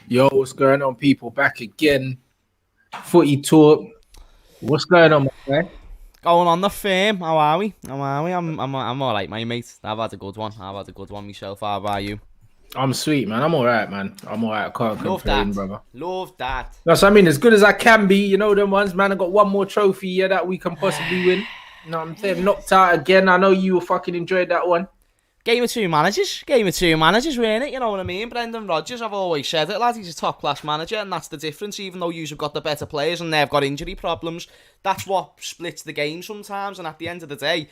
Yo, what's going on, people? Back again. Footy talk. What's going on, my guy? Going on the firm. How are we? I'm all right, my mate. I've had a good one. Myself. How about you? I'm sweet, man. I'm all right, man. I'm all right. I can't Love complain, that. brother. Love that. That's what I mean. As good as I can be, you know them ones, man. I got one more trophy here that we can possibly win. You know what I'm saying? Knocked out again. I know you fucking enjoyed that one. Game of two managers, weren't it? You know what I mean? Brendan Rodgers, I've always said it, lad. He's a top-class manager, and that's the difference. Even though you've got the better players and they've got injury problems, that's what splits the game sometimes. And at the end of the day,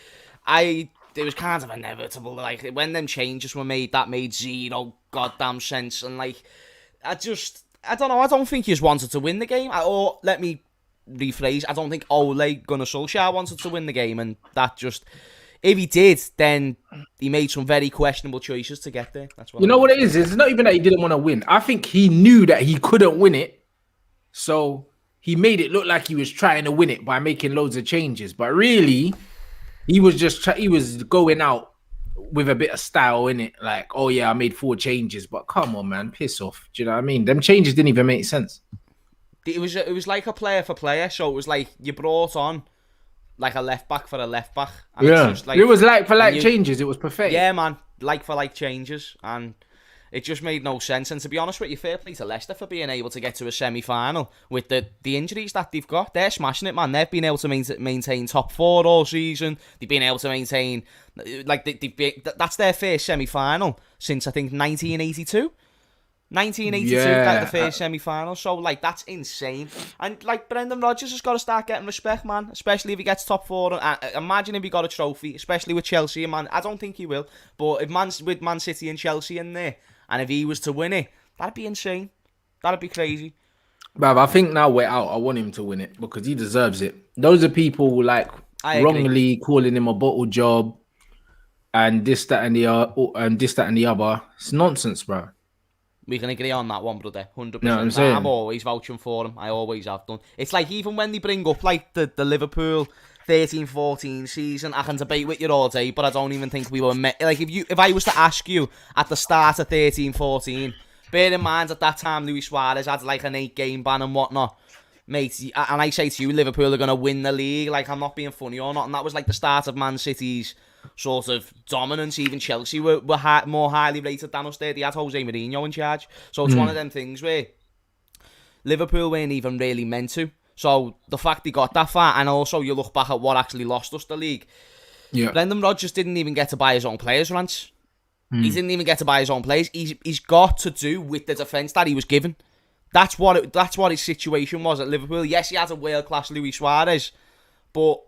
it was kind of inevitable. Like, when them changes were made, that made zero goddamn sense. And, like, I don't know. I don't think he's wanted to win the game. Or, let me rephrase, I don't think Ole Gunnar Solskjaer wanted to win the game. And that just... If he did, then he made some very questionable choices to get there. That's what You know what it is? It's not even that he didn't want to win. I think he knew that he couldn't win it. So he made it look like he was trying to win it by making loads of changes. But really, he was just he was going out with a bit of style in it. Like, oh yeah, I made 4 changes. But come on, man, piss off. Do you know what I mean? Them changes didn't even make sense. It was like a player for player. So it was like you brought on like a left back for a left back. And Yeah, it's just like, it was like for like changes. It was perfect. Yeah, man, like for like changes, and it just made no sense. And to be honest with you, fair play to Leicester for being able to get to a semi-final with the injuries that they've got. They're smashing it, man. They've been able to maintain top 4 all season. They've been able to maintain that's their first semi-final since I think 1982. 1982 got the first semi-final, so like that's insane. And like Brendan Rodgers has got to start getting respect, man. Especially if he gets top 4. Imagine if he got a trophy, especially with Chelsea, man. I don't think he will, but if with Man City and Chelsea in there, and if he was to win it, that'd be insane. That'd be crazy. But I think now we're out. I want him to win it because he deserves it. Those are people like wrongly calling him a bottle job and this, that, and the other. It's nonsense, bro. We can agree on that one, brother. 100%. No, I'm always vouching for him. I always have done. It's like even when they bring up like the Liverpool 13-14 season, I can debate with you all day, but I don't even think we were like if I was to ask you at the start of 13-14, bear in mind at that time Luis Suarez had like an 8-game ban and whatnot, mate, and I say to you Liverpool are going to win the league, like I'm not being funny or not, and that was like the start of Man City's sort of dominance. Even Chelsea were more highly rated than us there. They had Jose Mourinho in charge. So it's one of them things where Liverpool weren't even really meant to. So the fact they got that far, and also you look back at what actually lost us the league. Yeah. Brendan Rodgers didn't even get to buy his own players, Rants. He didn't even get to buy his own players. He's got to do with the defence that he was given. That's what his situation was at Liverpool. Yes, he has a world-class Luis Suarez, but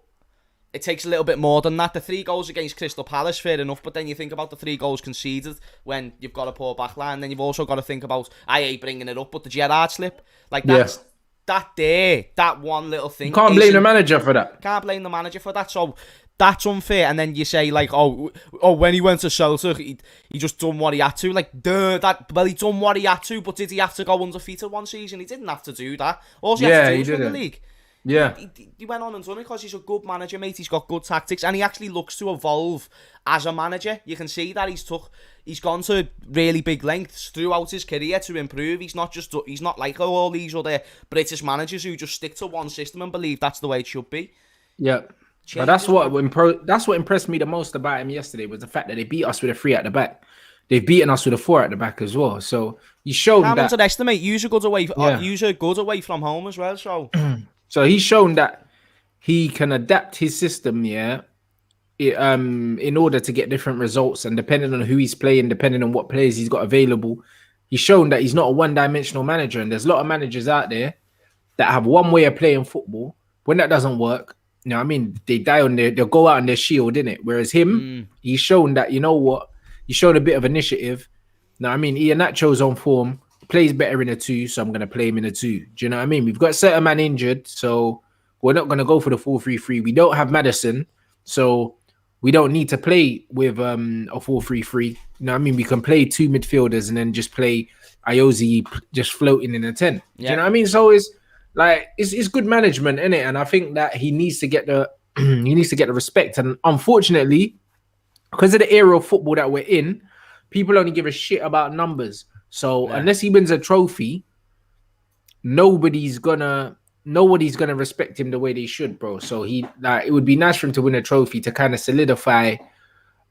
it takes a little bit more than that. The 3 goals against Crystal Palace, fair enough, but then you think about the 3 goals conceded when you've got a poor back line, then you've also got to think about, I hate bringing it up, but the Gerrard slip. Like, that's that one little thing. You can't blame the manager for that. Can't blame the manager for that, so that's unfair. And then you say, like, oh, when he went to Celtic, he just done what he had to. Like, he done what he had to, but did he have to go undefeated one season? He didn't have to do that. All he had to do was win the league. Yeah, he went on and done it because he's a good manager, mate. He's got good tactics, and he actually looks to evolve as a manager. You can see that he's gone to really big lengths throughout his career to improve. He's not like all these other British managers who just stick to one system and believe that's the way it should be. Yeah, but that's what impressed me the most about him yesterday was the fact that they beat us with a 3 at the back. They've beaten us with a 4 at the back as well. So he showed that. Can't underestimate. Use a good away from home as well. So. So he's shown that he can adapt his system, in order to get different results, and depending on who he's playing, depending on what players he's got available, he's shown that he's not a one-dimensional manager. And there's a lot of managers out there that have one way of playing football. When that doesn't work, you know what I mean, they'll go out on their shield, innit? Whereas him, he's shown that, you know what, he's shown a bit of initiative. You know what I mean, Iheanacho's on form. Plays better in a 2, so I'm going to play him in a 2. Do you know what I mean? We've got certain man injured, so we're not going to go for the 4-3-3. We don't have Maddison, so we don't need to play with a 4-3-3. You know what I mean? We can play 2 midfielders and then just play Ayoze just floating in a 10. Yeah. Do you know what I mean? So it's good management, innit? And I think that he needs to get the respect. And unfortunately, because of the era of football that we're in, people only give a shit about numbers. So unless he wins a trophy, nobody's gonna respect him the way they should, bro. So it would be nice for him to win a trophy to kind of solidify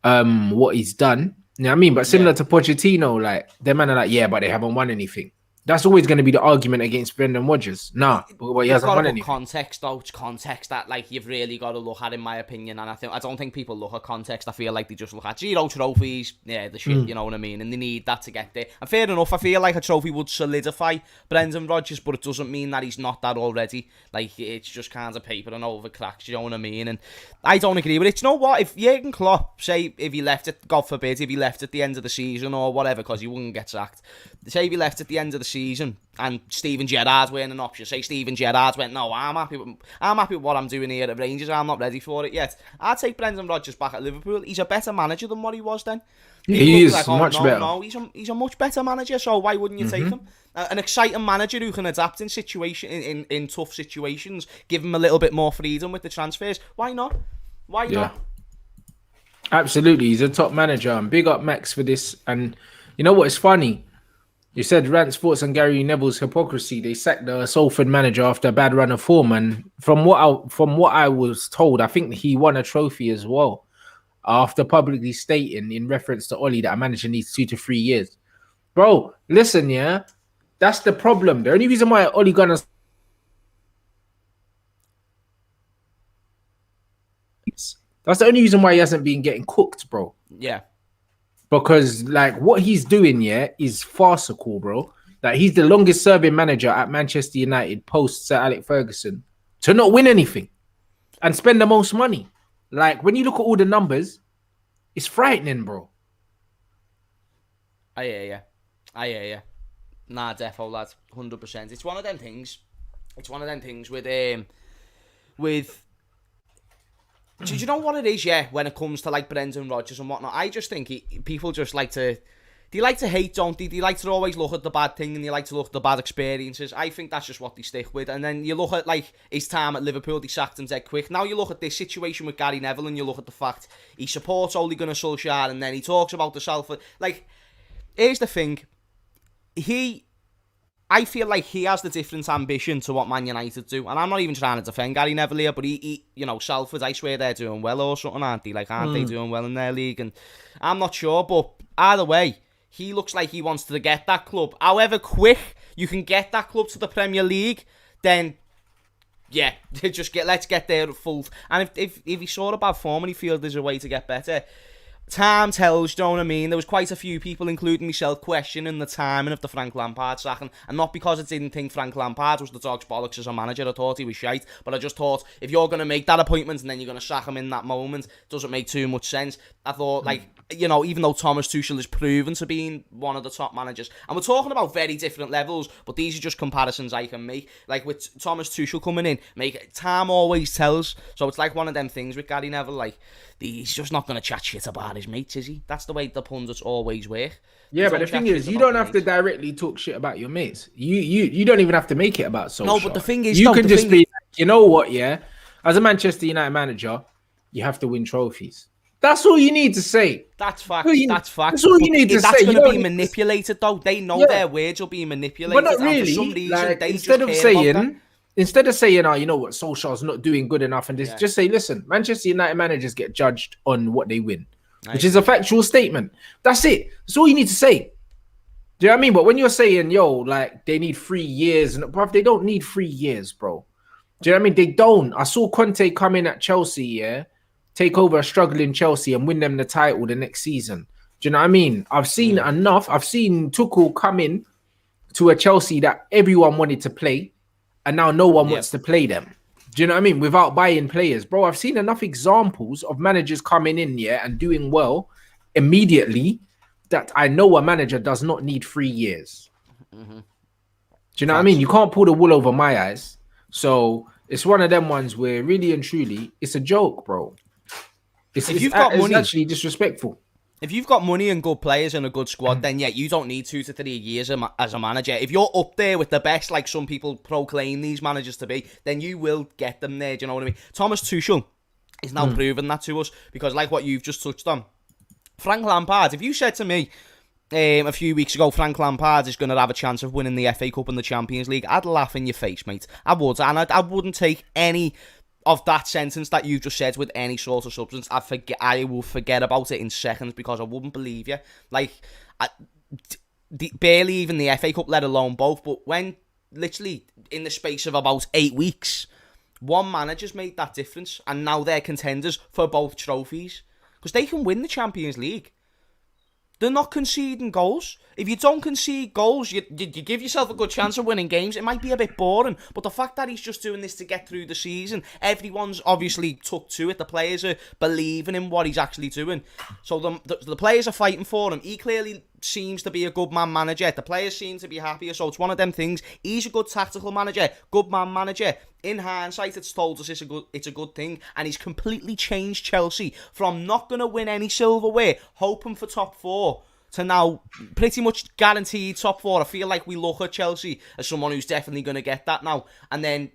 what he's done. You know what I mean? But similar to Pochettino, like them man are like, yeah, but they haven't won anything. That's always going to be the argument against Brendan Rodgers. Nah, but he hasn't won anything. Context, though. It's context that, like, you've really got to look at, in my opinion. And I don't think people look at context. I feel like they just look at 0 trophies. Yeah, the shit, you know what I mean? And they need that to get there. And fair enough, I feel like a trophy would solidify Brendan Rodgers, but it doesn't mean that he's not that already. Like, it's just kind of paper and over cracks, you know what I mean? And I don't agree with it. You know what? If Jurgen Klopp, say, if he left it, God forbid, if he left at the end of the season or whatever, because he wouldn't get sacked. Say if he left at the end of the season and Steven Gerrard weren't an option. Say Steven Gerrard went, no, I'm happy with what I'm doing here at Rangers. I'm not ready for it yet. I'd take Brendan Rodgers back at Liverpool. He's a better manager than what he was then. He is like, much better. No, he's a much better manager. So why wouldn't you take him? An exciting manager who can adapt in tough situations. Give him a little bit more freedom with the transfers. Why not? Why not? Absolutely, he's a top manager. And big up Max for this. And you know what? It's funny. You said Rants, Sports and Gary Neville's hypocrisy. They sacked the Salford manager after a bad run of form, and from what I was told, I think he won a trophy as well after publicly stating in reference to Ollie that a manager needs 2 to 3 years. Bro, listen, yeah, that's the problem. The only reason why Ollie Gunnar's that's the only reason why he hasn't been getting cooked, bro. Yeah. Because, like, what he's doing, is farcical, bro. Like, he's the longest serving manager at Manchester United post Sir Alex Ferguson to not win anything and spend the most money. Like, when you look at all the numbers, it's frightening, bro. I hear you. Nah, defo, lad. 100%. It's one of them things. With do you know what it is, when it comes to, like, Brendan Rodgers and whatnot? I just think people just like to... They like to hate, don't they? They like to always look at the bad thing and they like to look at the bad experiences. I think that's just what they stick with. And then you look at, like, his time at Liverpool, they sacked him dead quick. Now you look at this situation with Gary Neville and you look at the fact he supports Ole Gunnar Solskjaer and then he talks about the Salford. Like, here's the thing. I feel like he has the different ambition to what Man United do. And I'm not even trying to defend Gary Neville here, but he Salford, I swear they're doing well or something, aren't they? Like, aren't they doing well in their league? And I'm not sure, but either way, he looks like he wants to get that club. However quick you can get that club to the Premier League, then, yeah, let's get there at full. And if he saw a bad form and he feels there's a way to get better, time tells, you know what I mean? There was quite a few people, including myself, questioning the timing of the Frank Lampard sacking. And not because I didn't think Frank Lampard was the dog's bollocks as a manager. I thought he was shite. But I just thought, if you're going to make that appointment and then you're going to sack him in that moment, it doesn't make too much sense. I thought, even though Thomas Tuchel is proven to be one of the top managers, and we're talking about very different levels, but these are just comparisons I can make. Like, with Thomas Tuchel coming in, time always tells. So it's like one of them things with Gary Neville, like, he's just not going to chat shit about his mates, is he? That's the way the pundits always work. Yeah, but the thing is, you don't have to directly talk shit about your mates. You don't even have to make it about Solskjaer. No, but the thing is, you can just be, you know what, as a Manchester United manager, you have to win trophies. That's all you need to say. That's fact. That's fact. That's all you need to say. That's going to be manipulated, though. They know their words will be manipulated. But not really. And for some reason, like, they instead of saying, oh, you know what, Solskjaer's not doing good enough, and just say, listen, Manchester United managers get judged on what they win, which is a factual statement. That's it. That's all you need to say. Do you know what I mean? But when you're saying, like, they need 3 years, and bruv, they don't need 3 years, bro. Do you know what I mean? They don't. I saw Conte come in at Chelsea, take over a struggling Chelsea and win them the title the next season. Do you know what I mean? I've seen enough. I've seen Tuchel come in to a Chelsea that everyone wanted to play, and now no one wants to play them. Do you know what I mean? Without buying players. Bro, I've seen enough examples of managers coming in, and doing well immediately that I know a manager does not need 3 years. Do you know what I mean? You can't pull the wool over my eyes. So it's one of them ones where really and truly, it's a joke, bro. It's actually disrespectful. If you've got money and good players and a good squad, then you don't need 2 to 3 years as a manager. If you're up there with the best, like some people proclaim these managers to be, then you will get them there. Do you know what I mean? Thomas Tuchel is now proving that to us, because like what you've just touched on, Frank Lampard, if you said to me, a few weeks ago, Frank Lampard is going to have a chance of winning the FA Cup and the Champions League, I'd laugh in your face, mate. I would, and I wouldn't take any of that sentence that you just said with any sort of substance. I will forget about it in seconds because I wouldn't believe you. Like, barely even the FA Cup, let alone both. But when literally in the space of about 8 weeks, one manager's made that difference, and now they're contenders for both trophies because they can win the Champions League. They're not conceding goals. If you don't concede goals, you give yourself a good chance of winning games. It might be a bit boring, but the fact that he's just doing this to get through the season, everyone's obviously took to it. The players are believing in what he's actually doing. So the players are fighting for him. He clearly seems to be a good man manager. The players seem to be happier. So it's one of them things. He's a good tactical manager, good man manager. In hindsight, it's told us it's a good thing, and he's completely changed Chelsea from not going to win any silverware, hoping for top four, to now pretty much guaranteed top four. I feel like we look at Chelsea as someone who's definitely going to get that now, and then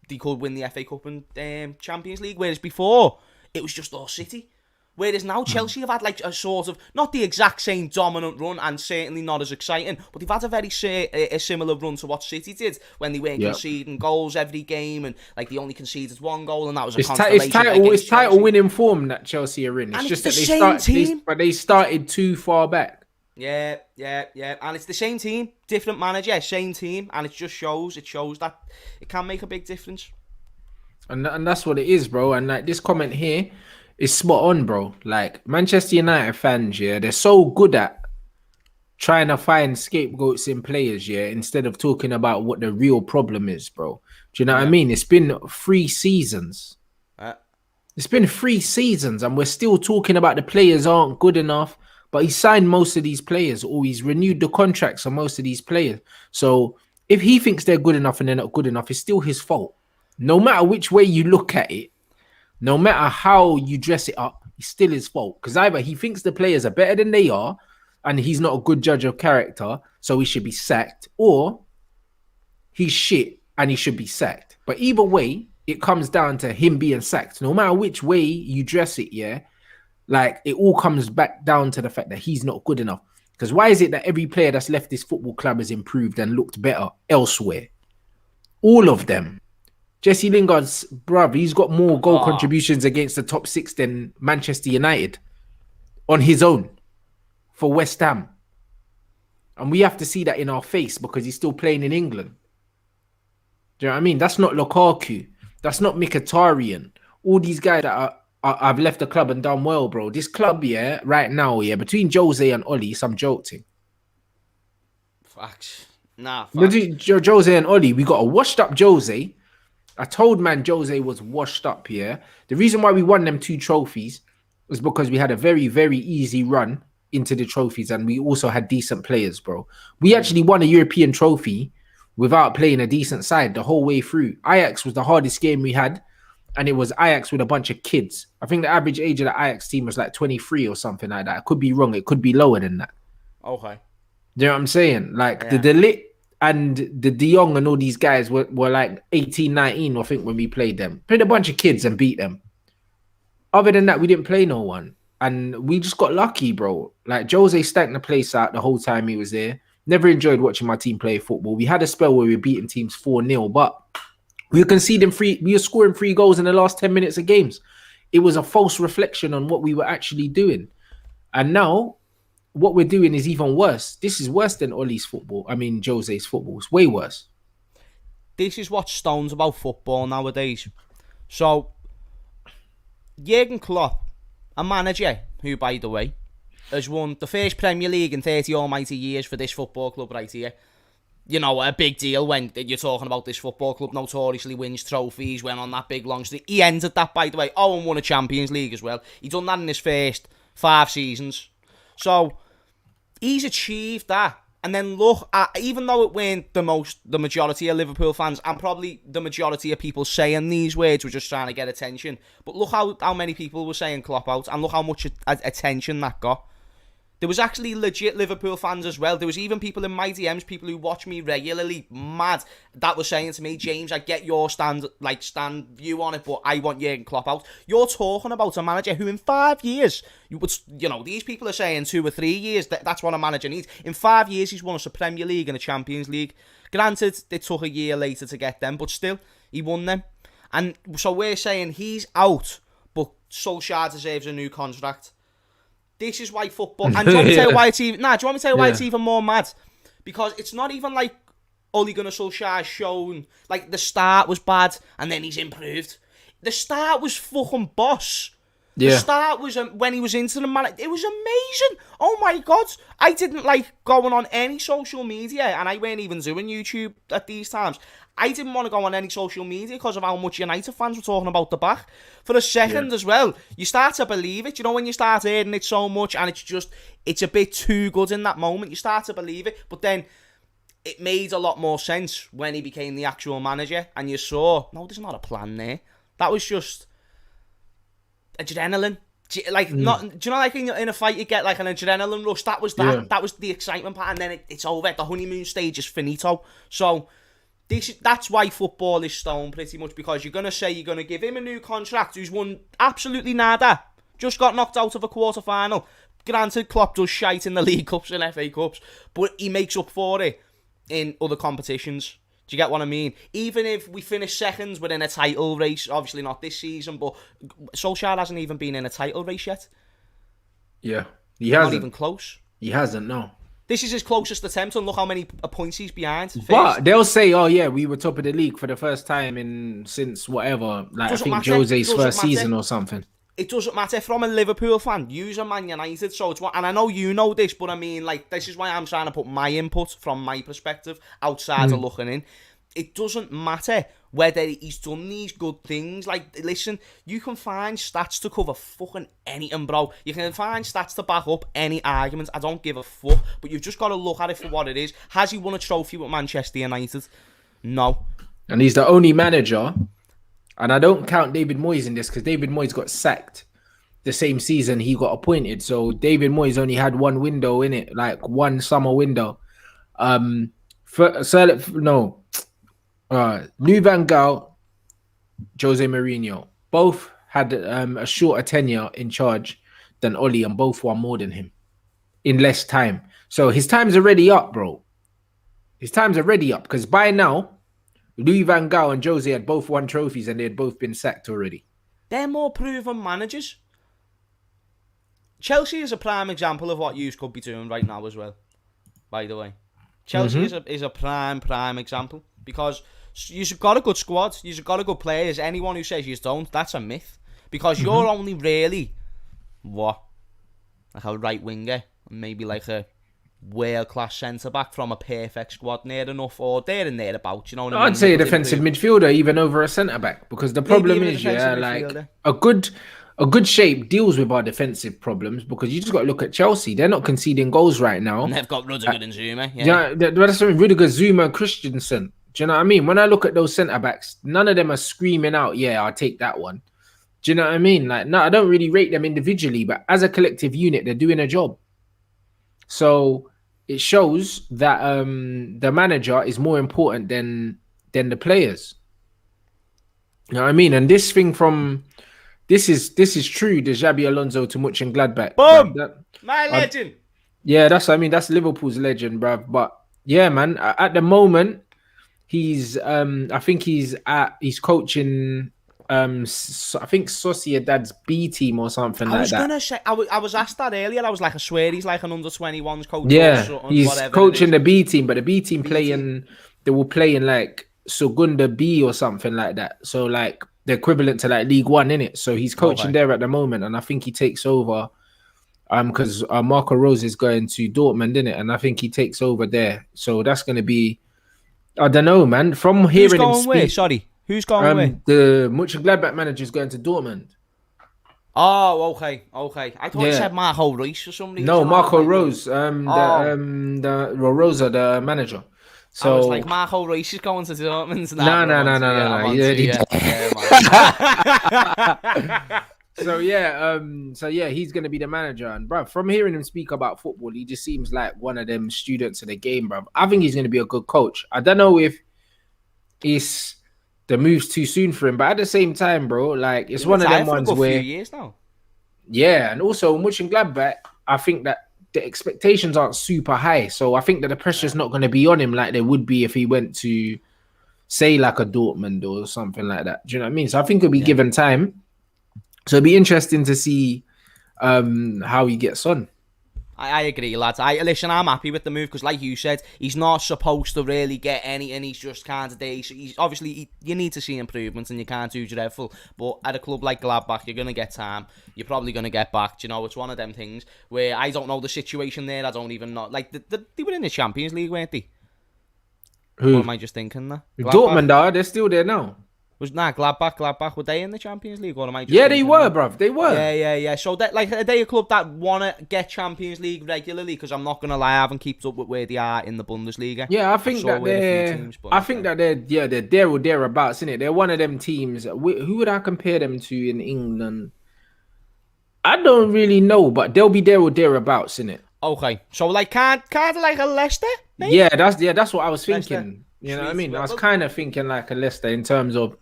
they could win the FA Cup and Champions League, whereas before it was just all City. Whereas now Chelsea have had like a sort of, not the exact same dominant run and certainly not as exciting, but they've had a very a similar run to what City did when they weren't conceding goals every game, and like they only conceded one goal, and that was a consolation. It's title winning form that Chelsea are in. It's just that they started too far back. Yeah, and it's the same team, different manager, same team, and it shows that it can make a big difference. And that's what it is, bro. And like this comment here is spot on, bro. Like Manchester United fans, yeah, they're so good at trying to find scapegoats in players, yeah, instead of talking about what the real problem is, bro. Do you know what I mean? It's been 3 seasons. It's been 3 seasons, and we're still talking about the players aren't good enough. But he signed most of these players, or he's renewed the contracts on most of these players. So if he thinks they're good enough and they're not good enough, it's still his fault. No matter which way you look at it, no matter how you dress it up, it's still his fault. Because either he thinks the players are better than they are, and he's not a good judge of character, so he should be sacked, or he's shit and he should be sacked. But either way, it comes down to him being sacked. No matter which way you dress it, yeah, like it all comes back down to the fact that he's not good enough. Because why is it that every player that's left this football club has improved and looked better elsewhere? All of them. Jesse Lingard's bruv, he's got more goal contributions against the top 6 than Manchester United on his own for West Ham. And we have to see that in our face because he's still playing in England. Do you know what I mean? That's not Lukaku. That's not Mkhitaryan. All these guys that I've left the club and done well, bro. This club, yeah, right now, yeah, between Jose and Oli, some jolting. Facts. Facts. Between Jose and Oli, we got a washed up Jose. I told man Jose was washed up here. The reason why we won them 2 trophies was because we had a very, very easy run into the trophies, and we also had decent players, bro. We actually won a European trophy without playing a decent side the whole way through. Ajax was the hardest game we had, and it was Ajax with a bunch of kids. I think the average age of the Ajax team was like 23 or something like that. I could be wrong. It could be lower than that. Okay. Do you know what I'm saying? Like the Ligt and the De Jong and all these guys were like 18, 19, I think, when we played them. Played a bunch of kids and beat them. Other than that, we didn't play no one. And we just got lucky, bro. Like, Jose stank the place out the whole time he was there. Never enjoyed watching my team play football. We had a spell where we were beating teams 4-0, but we were conceding we were scoring 3 goals in the last 10 minutes of games. It was a false reflection on what we were actually doing. And now, what we're doing is even worse. This is worse than Jose's football. It's way worse. This is what stones about football nowadays. So, Jurgen Klopp, a manager who, by the way, has won the first Premier League in 30 almighty years for this football club right here. You know, a big deal when you're talking about this football club notoriously wins trophies, went on that big long streak. He ended that, by the way. And won a Champions League as well. He done that in his first 5 seasons. So, he's achieved that. And then look, even though it weren't the majority of Liverpool fans, and probably the majority of people saying these words were just trying to get attention. But look how many people were saying Klopp out, and look how much attention that got. There was actually legit Liverpool fans as well. There was even people in my DMs, people who watch me regularly, mad, that were saying to me, James, I get your stand view on it, but I want Jurgen Klopp out. You're talking about a manager who in 5 years, these people are saying 2 or 3 years, that's what a manager needs. In 5 years, he's won us a Premier League and a Champions League. Granted, it took a year later to get them, but still, he won them. And so we're saying he's out, but Solskjaer deserves a new contract. This is why football... And do you want me to tell you why it's even... Nah, do you want me to tell you why it's even more mad? Because it's not even like Ole Gunnar Solskjaer's shown... Like, the start was bad, and then he's improved. The start was fucking boss. Yeah. The start was when he was into the man. It was amazing. Oh my God. I didn't like going on any social media, and I weren't even doing YouTube at these times. I didn't want to go on any social media because of how much United fans were talking about the back. For a second as well, you start to believe it. You know, when you start hearing it so much and it's a bit too good in that moment, you start to believe it. But then it made a lot more sense when he became the actual manager and you saw, no, there's not a plan there. That was just adrenaline. Like, not, do you know, like in a fight you get like an adrenaline rush? That was that. Yeah. That was the excitement part, and then it's over. The honeymoon stage is finito. So that's why football is stoned pretty much, because you're going to say you're going to give him a new contract who's won absolutely nada. Just got knocked out of a quarter-final. Granted, Klopp does shite in the League Cups and FA Cups, but he makes up for it in other competitions. Do you get what I mean? Even if we finish seconds within a title race, obviously not this season, but Solskjaer hasn't even been in a title race yet. Yeah, he hasn't. Not even close. He hasn't, no. This is his closest attempt, and look how many points he's behind. But they'll say, oh yeah, we were top of the league for the first time since whatever. Like, I think Jose's first season or something. It doesn't matter. From a Liverpool fan, you're a Man United, so it's and I know you know this, but I mean, like, this is why I'm trying to put my input from my perspective outside of looking in. It doesn't matter whether he's done these good things. Like, listen, you can find stats to cover fucking anything, bro. You can find stats to back up any arguments. I don't give a fuck. But you've just got to look at it for what it is. Has he won a trophy with Manchester United? No. And he's the only manager, and I don't count David Moyes in this, because David Moyes got sacked the same season he got appointed. So David Moyes only had one window in it, like one summer window. Louis van Gaal, Jose Mourinho, both had a shorter tenure in charge than Oli, and both won more than him in less time. So his time's already up, bro. His time's already up, because by now, Louis van Gaal and Jose had both won trophies and they had both been sacked already. They're more proven managers. Chelsea is a prime example of what you could be doing right now as well, by the way. Chelsea is a prime example, because you've got a good squad, you've got a good players. Anyone who says you don't, that's a myth, because you're only really like a right winger, maybe like a world class centre back from a perfect squad, near enough, or there and thereabouts. You know what I mean? I'd say a defensive midfielder even over a centre back, because the problem is, like a good shape deals with our defensive problems, because you just got to look at Chelsea. They're not conceding goals right now. And they've got Rudiger and Zuma. Yeah, that's something. Rudiger, Zuma, and Christensen. Do you know what I mean? When I look at those centre backs, none of them are screaming out, "Yeah, I'll take that one." Do you know what I mean? Like, no, I don't really rate them individually, but as a collective unit, they're doing a job. So it shows that the manager is more important than the players. You know what I mean? And this thing from this is true. The Xabi Alonso to Mönchengladbach. Boom, my legend. Yeah, that's Liverpool's legend, bruv. But yeah, man, at the moment, he's I think he's coaching I think Sociedad's B team or something like that. I was asked that earlier. I was like, I swear he's like an under-21s coach. Yeah, he's coaching the B team, but the B team they will play in like Segunda B or something like that. So like the equivalent to like League One, innit? So he's coaching there at the moment, and I think he takes over because Marco Rose is going to Dortmund, innit? And I think he takes over there. So that's going to be, I don't know, man. From hearing him speak, where? Sorry. Who's going away? The Mönchengladbach manager is going to Dortmund. Oh, okay. I thought you said Marco Reus or somebody. No, Marco Rose. The Rosa, the manager. So I was like, Marco Reus is going to Dortmund. No. So yeah, he's gonna be the manager. And bruv, from hearing him speak about football, he just seems like one of them students of the game, bruv. I think he's gonna be a good coach. I don't know if it's the move's too soon for him, but at the same time, bro, like it's He's been one of them retired for a ones good few where years now. yeah, and also watching Gladbach, I think that the expectations aren't super high. So I think that the pressure's not gonna be on him like there would be if he went to say like a Dortmund or something like that. Do you know what I mean? So I think he'll be given time. So it'd be interesting to see how he gets on. I agree, lads. Listen, I'm happy with the move because, like you said, he's not supposed to really get any, and he's just kind of there. He's obviously you need to see improvements, and you can't do dreadful. But at a club like Gladbach, you're gonna get time. You're probably gonna get back. You know, it's one of them things where I don't know the situation there. I don't even know. Like they were in the Champions League, weren't they? Who? Or am I just thinking that? Dortmund are, they're still there now. Gladbach, were they in the Champions League, or am I just Yeah, they were, that? bruv. They were. Yeah. So that, like, are they a club that wanna get Champions League regularly? Because I'm not gonna lie, I haven't kept up with where they are in the Bundesliga. Yeah, I think that they're there or thereabouts, innit? They're one of them teams. Who would I compare them to in England? I don't really know, but they'll be there or thereabouts, innit? Okay, so like kind of like a Leicester, maybe? Yeah, that's what I was thinking. Leicester. You know what I Sweet. mean? I was kind of thinking like a Leicester in terms of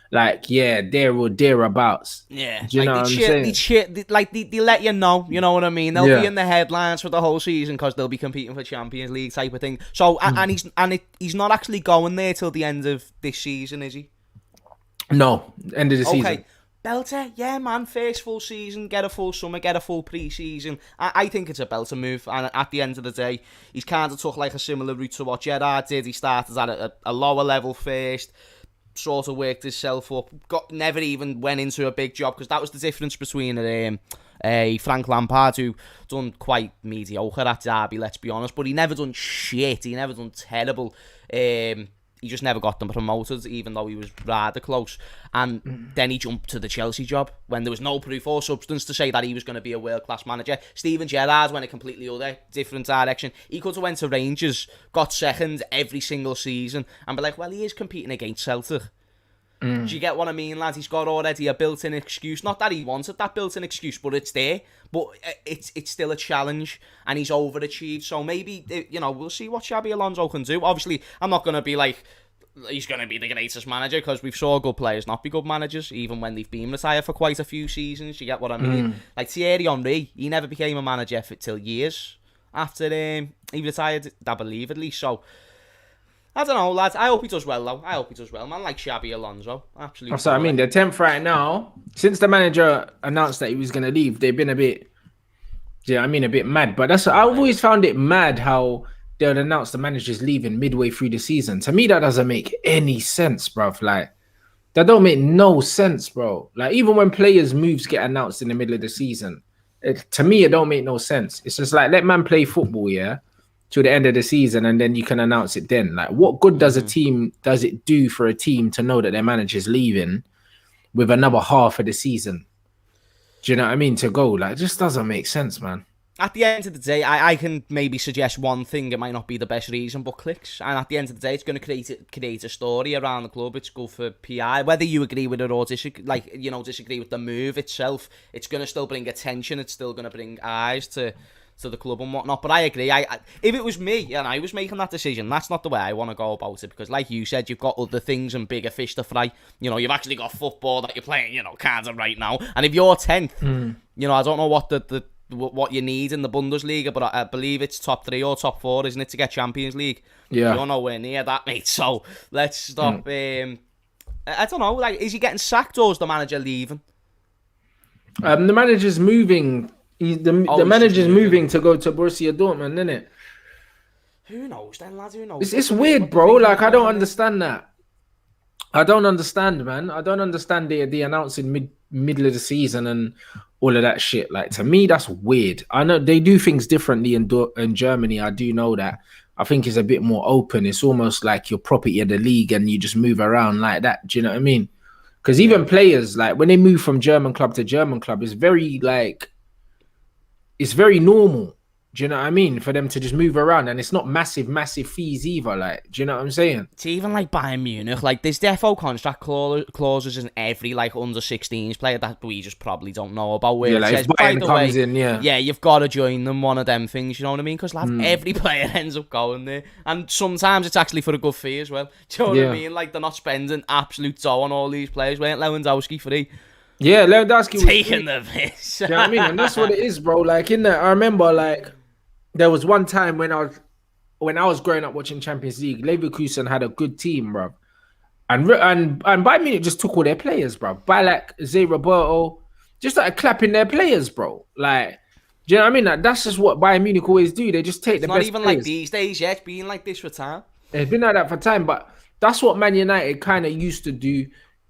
like, yeah, there or thereabouts. Yeah, Do you know what I'm saying? They let you know what I mean. They'll Yeah. be in the headlines for the whole season because they'll be competing for Champions League type of thing. So he's not actually going there till the end of this season, is he? No, end of the season. Okay, belter, yeah, man. First full season, get a full summer, get a full pre-season. I think it's a belter move, and at the end of the day, he's kind of took like a similar route to what Gerrard did. He started at a lower level first, sort of worked himself up, never even went into a big job, because that was the difference between Frank Lampard, who done quite mediocre at Derby, let's be honest, but he never done shit, he never done terrible. He just never got them promoted, even though he was rather close. And then he jumped to the Chelsea job when there was no proof or substance to say that he was going to be a world-class manager. Steven Gerrard went a completely different direction. He could have went to Rangers, got second every single season, and be like, well, he is competing against Celtic. Do you get what I mean, lads? He's got already a built-in excuse. Not that he wanted that built-in excuse, but it's there. But it's still a challenge, and he's overachieved. So maybe, we'll see what Xabi Alonso can do. Obviously, I'm not going to be like, he's going to be the greatest manager, because we've saw good players not be good managers, even when they've been retired for quite a few seasons. You get what I mean? Like Thierry Henry, he never became a manager till years after he retired, I believe, at least. So I don't know, lads. I hope he does well, though. I hope he does well, man. Like Xabi Alonso. Absolutely. So, I mean, they're 10th right now. Since the manager announced that he was going to leave, they've been a bit mad. But I've always found it mad how they'll announce the manager's leaving midway through the season. To me, that doesn't make any sense, bruv. Like, that don't make no sense, bro. Like, even when players' moves get announced in the middle of the season, to me, it don't make no sense. It's just like, let man play football, yeah? To the end of the season, and then you can announce it then. Like, what good does it do for a team to know that their manager's leaving with another half of the season? Do you know what I mean? To go, like, it just doesn't make sense, man. At the end of the day, I can maybe suggest one thing. It might not be the best reason, but clicks. And at the end of the day, it's going to create a story around the club. It's good for PR. Whether you agree with it or disagree with the move itself, it's going to still bring attention. It's still going to bring eyes to the club and whatnot. But I agree. If it was me and I was making that decision, that's not the way I want to go about it, because like you said, you've got other things and bigger fish to fry. You've actually got football that you're playing, kind of right now. And if you're 10th, I don't know what you need in the Bundesliga, but I believe it's top 3 or top 4, isn't it, to get Champions League? Yeah. You're nowhere near that, mate. So let's stop. I don't know, like, is he getting sacked or is the manager leaving? The manager's moving. The manager's moving to go to Borussia Dortmund, isn't it? Who knows then, lads? Who knows? It's weird, bro. Like, I don't understand that. I don't understand, man. I don't understand the announcing middle of the season and all of that shit. Like, to me, that's weird. I know they do things differently in Germany. I do know that. I think it's a bit more open. It's almost like you're property of the league and you just move around like that. Do you know what I mean? Because even players, like, when they move from German club to German club, it's very normal. Do you know what I mean? For them to just move around, and it's not massive fees either. Like, do you know what I'm saying? It's even like Bayern Munich. Like, there's defo contract clauses in every like under 16s player that we just probably don't know about. Where Yeah, it like says, if by Bayern the comes way, in, yeah, you've got to join them. One of them things, you know what I mean? Because every player ends up going there, and sometimes it's actually for a good fee as well. Do you know what I mean? Like, they're not spending absolute dough on all these players. Weren't Lewandowski free? Yeah, Lewandowski was Taking the piss. you know what I mean? And that's what it is, bro. Like in there, I remember like there was one time when I was growing up watching Champions League, Leverkusen had a good team, bro. And Bayern Munich just took all their players, bro. Ballack, Zé Roberto, just started clapping their players, bro. Like, do you know what I mean? Like, that's just what Bayern Munich always do. They just take the best It's not even players. like these days, yeah. It's been like this for time. It's been like that for time, but that's what Man United kind of used to do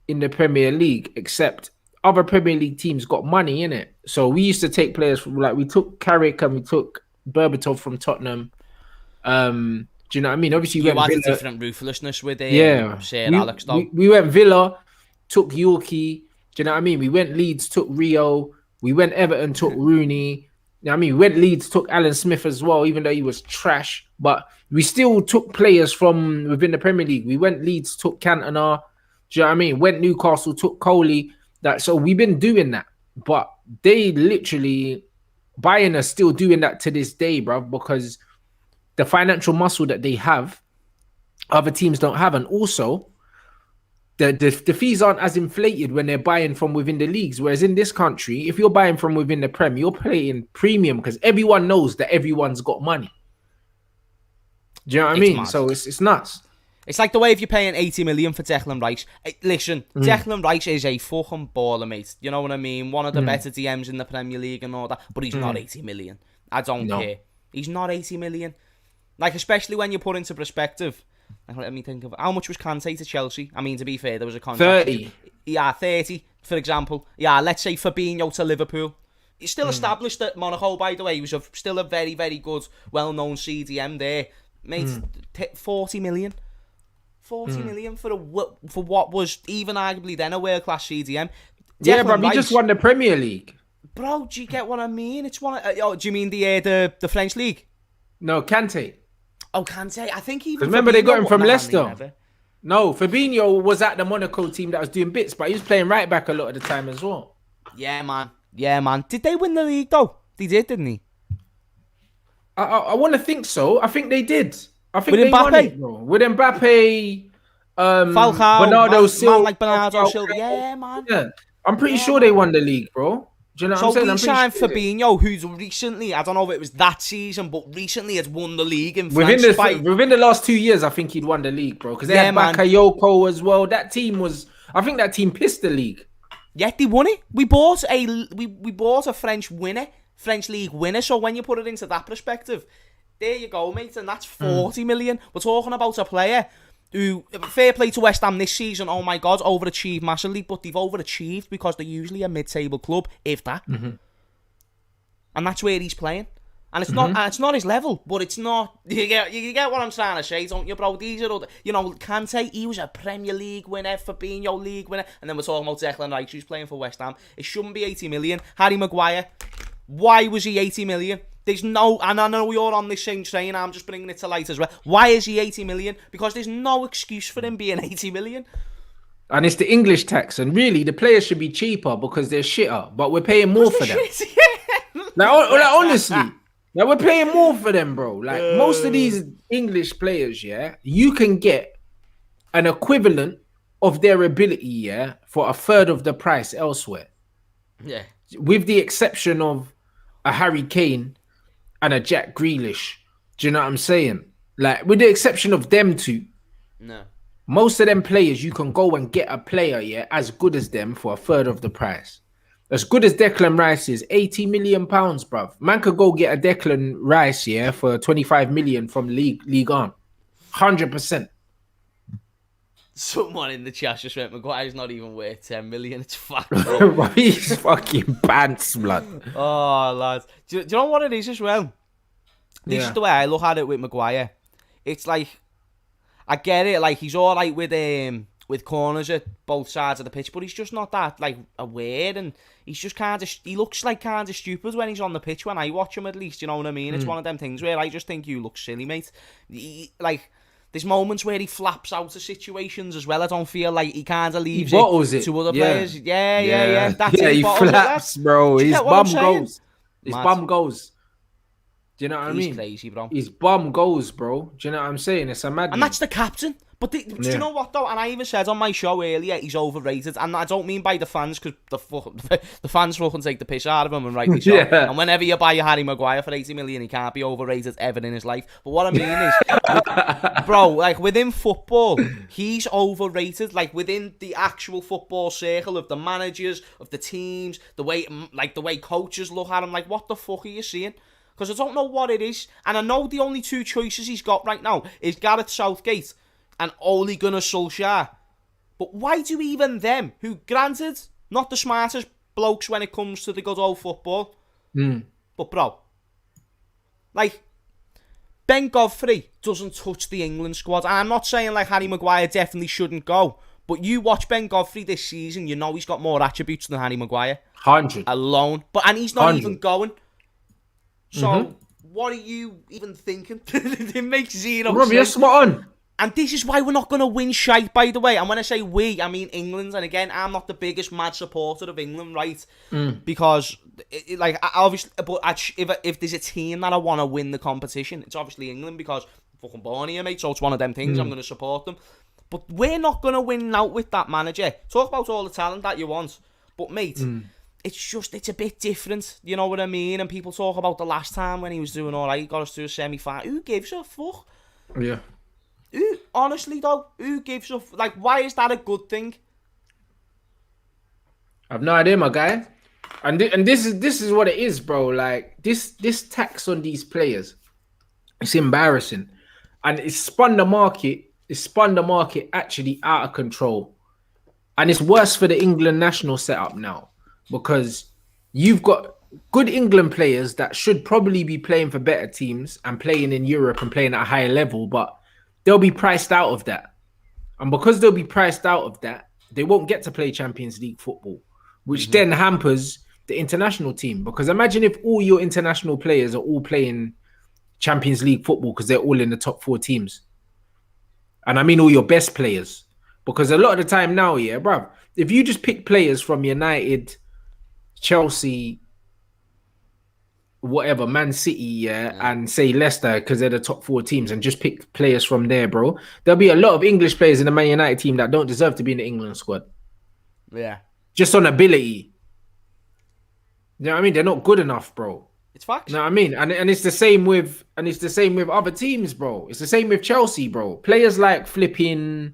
in the Premier League, except other Premier League teams got money in it. So we used to take players from, like, we took Carrick and we took Berbatov from Tottenham. Do you know what I mean? Obviously, You had a Villa. different ruthlessness with it. Yeah, Alex, though. we went Villa, took Yorkie. Do you know what I mean? We went Leeds, took Rio. We went Everton, took Rooney. You know what I mean? We went Leeds, took Alan Smith as well, even though he was trash. But we still took players from within the Premier League. We went Leeds, took Cantona. Do you know what I mean? Went Newcastle, took Coley. So we've been doing that. But they literally, Bayern are still doing that to this day, bro, because the financial muscle that they have, other teams don't have. And also, the fees aren't as inflated when they're buying from within the leagues. Whereas in this country, if you're buying from within the Prem, you're paying premium because everyone knows that everyone's got money. Do you know what I mean? Mad. So it's nuts. It's like the way if you're paying 80 million for Declan Rice. Listen, Declan Rice is a fucking baller, mate. You know what I mean? One of the better DMs in the Premier League and all that. But he's not 80 million. I don't care. He's not 80 million. Like, especially when you put into perspective. Let me think of how much was Kante to Chelsea. I mean, to be fair, there was a contract. 30. Yeah, 30, for example. Yeah, let's say Fabinho to Liverpool. He's still established at Monaco, by the way. He was still a very, very good, well-known CDM there. Mate, 40 million. 40 million for what was even arguably then a world-class CDM. Yeah, bro, he just won the Premier League. Bro, do you get what I mean? It's one. Do you mean the French league? No, Kante. Oh, Kante. I think even remember they got him from Fabinho- Leicester. No, Fabinho was at the Monaco team that was doing bits, but he was playing right back a lot of the time as well. Yeah, man. Yeah, man. Did they win the league though? They did, didn't they? I want to think so. I think they did. I think With they won Mbappe? it, bro. With Mbappe, Falcao, Bernardo man Silva, like Bernardo Falcao. Silva. Yeah, man. Yeah, I'm pretty sure they won the league, bro. Do you know what So I'm saying? we I'm pretty signed sure they did. Fabinho, who's recently, I don't know if it was that season, but recently has won the league in Within France. within the last 2 years, I think he'd won the league, bro. Because they had man. Bakayoko as well. That team was, I think that team pissed the league. Yeah, they won it. We bought a French league winner. So when you put it into that perspective, there you go, mate. And that's 40 million. We're talking about a player who, fair play to West Ham this season, oh my God, overachieved massively, but they've overachieved because they're usually a mid-table club, if that. And that's where he's playing. And it's not his level, but it's not. You get what I'm trying to say, don't you, bro? These are other, Kante, he was a Premier League winner, Fabinho League winner, and then we're talking about Declan Rice, who's playing for West Ham. It shouldn't be 80 million. Harry Maguire, why was he 80 million? There's no, and I know you're on this same train, I'm just bringing it to light as well. Why is he 80 million? Because there's no excuse for him being 80 million. And it's the English tax. And really, the players should be cheaper because they're shitter. But we're paying more for them. Like, honestly, like, we're paying more for them, bro. Like, most of these English players, yeah, you can get an equivalent of their ability, yeah, for a third of the price elsewhere. Yeah. With the exception of a Harry Kane and a Jack Grealish. Do you know what I'm saying? Like, with the exception of them two, No. most of them players, you can go and get a player, yeah, as good as them for a third of the price. As good as Declan Rice is, 80 million pounds, bruv. Man could go get a Declan Rice, yeah, for 25 million from League On. 100%. Someone in the chat just went, Maguire's not even worth 10 million. It's fucked Bro, up. he's fucking pants, blood. Oh, lads. Do you know what it is as well? This is the way I look at it with Maguire. It's like, I get it. Like, he's all right with with corners at both sides of the pitch, but he's just not that like aware, and he's just he looks like kind of stupid when he's on the pitch. When I watch him, at least, you know what I mean. It's one of them things where I just think you look silly, mate. There's moments where he flaps out of situations as well. I don't feel like he kind of leaves it to other players. Yeah. That's it. He flaps, bro. His bum goes. His bum goes. Do you know what I mean? He's crazy, bro. His bum goes, bro. Do you know what I'm saying? It's a madness. And that's the captain. But do you know what, though? And I even said on my show earlier, he's overrated. And I don't mean by the fans, because the fans fucking take the piss out of him, and rightly so. And whenever you buy a Harry Maguire for 80 million, he can't be overrated ever in his life. But what I mean is, bro, like within football, he's overrated. Like within the actual football circle of the managers, of the teams, the way coaches look at him, like, what the fuck are you seeing? Because I don't know what it is. And I know the only two choices he's got right now is Gareth Southgate and Ole Gunnar Solskjaer. But why do even them, who, granted, not the smartest blokes when it comes to the good old football, but bro, like, Ben Godfrey doesn't touch the England squad. And I'm not saying like Harry Maguire definitely shouldn't go, but you watch Ben Godfrey this season, you know he's got more attributes than Harry Maguire. 100. Alone. And he's not 100. even going. So, what are you even thinking? It makes zero sense. You're spot on. And this is why we're not going to win shite, by the way. And when I say we, I mean England. And again, I'm not the biggest mad supporter of England, right? Because, obviously, but if there's a team that I want to win the competition, it's obviously England, because I'm fucking born here, mate. So it's one of them things. I'm going to support them. But we're not going to win out with that manager. Talk about all the talent that you want. But, mate, it's a bit different. You know what I mean? And people talk about the last time when he was doing all right, he got us to a semi-final. Who gives a fuck? Yeah. Honestly though, who gives a like? Why is that a good thing? I've no idea, my guy. And this is what it is, bro. Like this tax on these players, it's embarrassing, and it's spun the market. It's spun the market actually out of control, and it's worse for the England national setup now, because you've got good England players that should probably be playing for better teams and playing in Europe and playing at a higher level, but they'll be priced out of that. And because they'll be priced out of that, they won't get to play Champions League football, which then hampers the international team. Because imagine if all your international players are all playing Champions League football because they're all in the top 4 teams. And I mean all your best players. Because a lot of the time now, yeah, bruv, if you just pick players from United, Chelsea, whatever, Man City, and say Leicester, because they're the top 4 teams, and just pick players from there, bro, there'll be a lot of English players in the Man United team that don't deserve to be in the England squad. Yeah. Just on ability. You know what I mean? They're not good enough, bro. It's facts. You know what I mean? And it's the same with other teams, bro. It's the same with Chelsea, bro. Players like flipping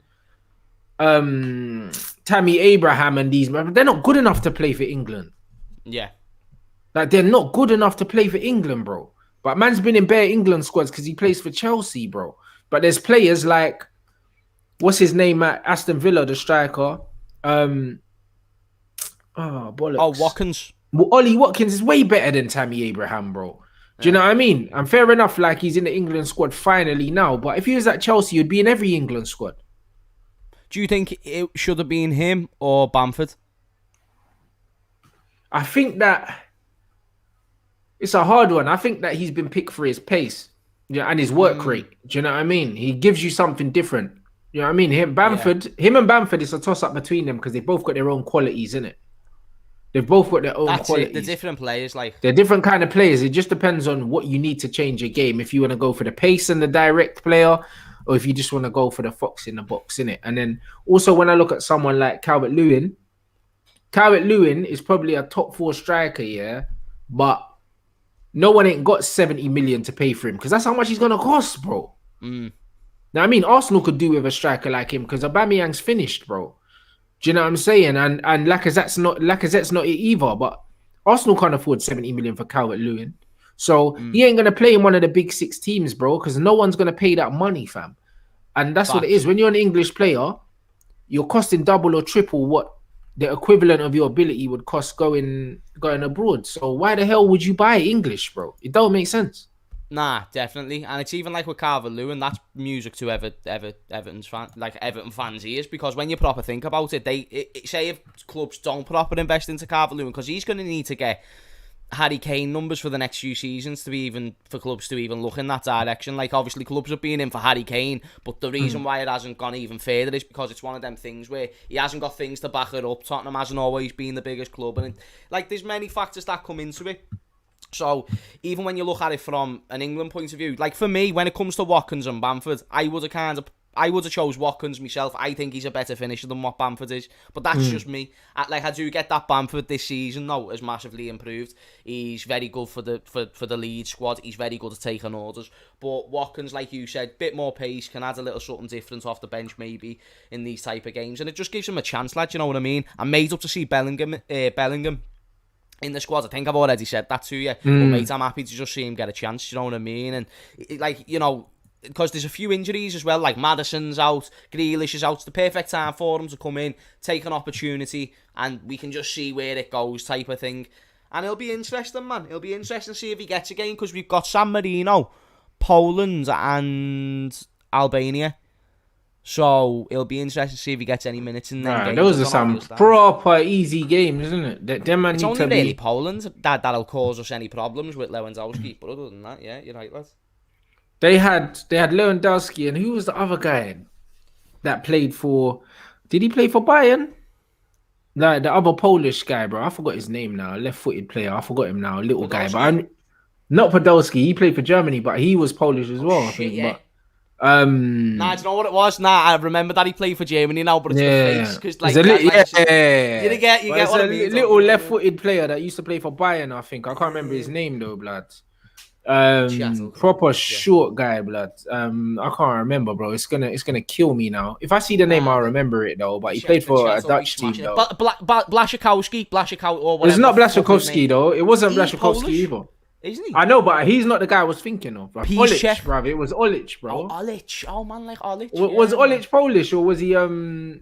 Tammy Abraham and these, they're not good enough to play for England. Yeah. Like, they're not good enough to play for England, bro. But man's been in bare England squads because he plays for Chelsea, bro. But there's players like, what's his name at Aston Villa, the striker? Bollocks. Oh, Watkins. Well, Ollie Watkins is way better than Tammy Abraham, bro. Do you know what I mean? And fair enough, like, he's in the England squad finally now. But if he was at Chelsea, he'd be in every England squad. Do you think it should have been him or Bamford? I think that it's a hard one. I think that he's been picked for his pace, and his work rate. Do you know what I mean? He gives you something different. You know what I mean? Him and Bamford, it's a toss-up between them because they've both got their own qualities, innit? They've both got their own qualities. They're different players, like. They're different kind of players. It just depends on what you need to change your game. If you want to go for the pace and the direct player, or if you just want to go for the fox in the box, innit? And then also when I look at someone like Calvert-Lewin is probably a top 4 striker, yeah? But no one ain't got 70 million to pay for him because that's how much he's going to cost, bro. Now, I mean, Arsenal could do with a striker like him because Aubameyang's finished, bro. Do you know what I'm saying? And Lacazette's not it either, but Arsenal can't afford 70 million for Calvert-Lewin. So he ain't going to play in one of the big 6 teams, bro, because no one's going to pay that money, fam. And that's what it is. When you're an English player, you're costing double or triple what the equivalent of your ability would cost going abroad. So why the hell would you buy English, bro? It don't make sense. Nah, definitely, and it's even like with Calvert-Lewin, that's music to Everton's Everton fans' ears, because when you proper think about it, say if clubs don't proper invest into Calvert-Lewin, because he's going to need to get Harry Kane numbers for the next few seasons for clubs to even look in that direction. Like, obviously clubs have been in for Harry Kane, but the reason why it hasn't gone even further is because it's one of them things where he hasn't got things to back it up. Tottenham hasn't always been the biggest club, and there's many factors that come into it. So even when you look at it from an England point of view, like for me, when it comes to Watkins and Bamford, I would have chose Watkins myself. I think he's a better finisher than what Bamford is, but that's just me. I do get that Bamford this season though has massively improved. He's very good for the lead squad. He's very good at taking orders. But Watkins, like you said, bit more pace, can add a little something different off the bench maybe in these type of games, and it just gives him a chance, lad. You know what I mean? I'm made up to see Bellingham in the squad. I think I've already said that to you. But mate, I'm happy to just see him get a chance, you know what I mean? And because there's a few injuries as well, like Maddison's out, Grealish is out. It's the perfect time for him to come in, take an opportunity, and we can just see where it goes type of thing. And it'll be interesting, man. It'll be interesting to see if he gets a game, because we've got San Marino, Poland, and Albania. So it'll be interesting to see if he gets any minutes in them games. Those are some proper easy games, isn't it? It's only really Poland that'll cause us any problems with Lewandowski. But other than that, yeah, you're right, lads. They had Lewandowski, and who was the other guy that played for? Did he play for Bayern? Like the other Polish guy, bro. I forgot his name now. Left-footed player. I forgot him now. Little guy, but not Podolski. He played for Germany, but he was Polish as well. I think. Yeah. But, Nah, do you know what it was? Nah, I remember that he played for Germany now, but it's the face. Because you get what I mean. Little left-footed player that used to play for Bayern, I think. I can't remember his name though, blood. Proper short guy, blood. I can't remember, bro. It's gonna kill me now. If I see the name, I'll remember it though. But he played for a Dutch team though. But Blaszczykowski, or whatever. It's not Blaszczykowski though. It wasn't Blaszczykowski either. Isn't he? I know, but he's not the guy I was thinking of. Bro. Olic, bro. It was Olic, bro. Oh, Olic. Oh man, like Olic. Was Olic Polish, or was he or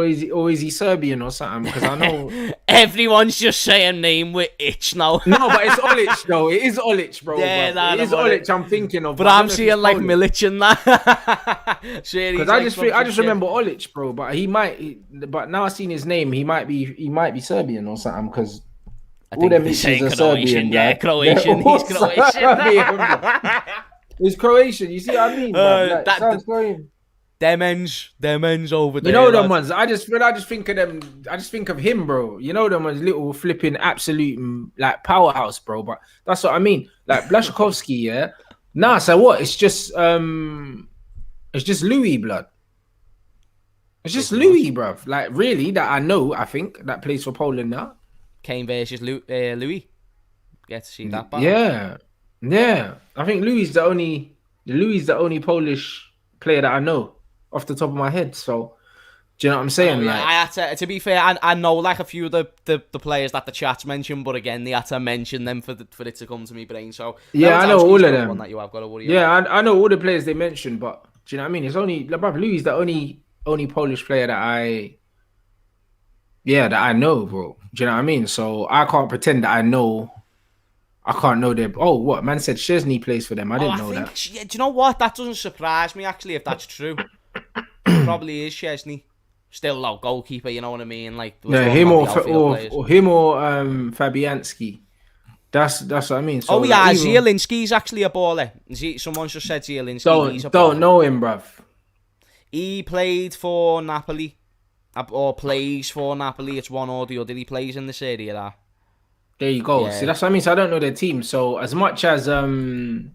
is he Serbian or something? Because I know everyone's just saying name with itch now. No, but it's Olic though. It is Olic, bro. Yeah, it is Olic. I'm thinking of, but I'm seeing like Milic and that. Because I just remember Olic, bro. But but now I've seen his name. He might be Serbian or something, because all them issues are Serbian. Yeah, Croatian. He's Croatian. He's Croatian. You see what I mean? That sounds Korean. Them ends over there. You know them ones. I just think of them. I just think of him, bro. You know them ones, little flipping absolute like powerhouse, bro. But that's what I mean. Like Blaszczykowski, yeah. Nah, so what? It's just Louis, blood. It's just Louis, bruv. Like really, that I know. I think that plays for Poland now. Kane versus Louis. Get to see that battle. Yeah. I think Louis is the only Polish player that I know off the top of my head. So, do you know what I'm saying? I had to be fair. I know like a few of the players that the chat's mentioned, but again, they had to mention them for it to come to me brain. So yeah, I know all of them. One that you have got to worry about. I know all the players they mentioned, but do you know what I mean? It's only Louis is the only Polish player that I know, bro. Do you know what I mean? So I can't pretend that I can't know them. Oh, what? Man said Szczesny plays for them. I didn't know that. Yeah, do you know what? That doesn't surprise me, actually, if that's true. Probably is Szczesny. Still low goalkeeper, you know what I mean? Like him or Fabianski. That's what I mean. So, Zielinski's actually a baller. Someone's just said Zielinski. Don't know him, bruv. He played for Napoli. Or plays for Napoli. It's one or the other. He plays in the Serie A. There you go. Yeah. See, that's what I mean. So I don't know their team. So as much as you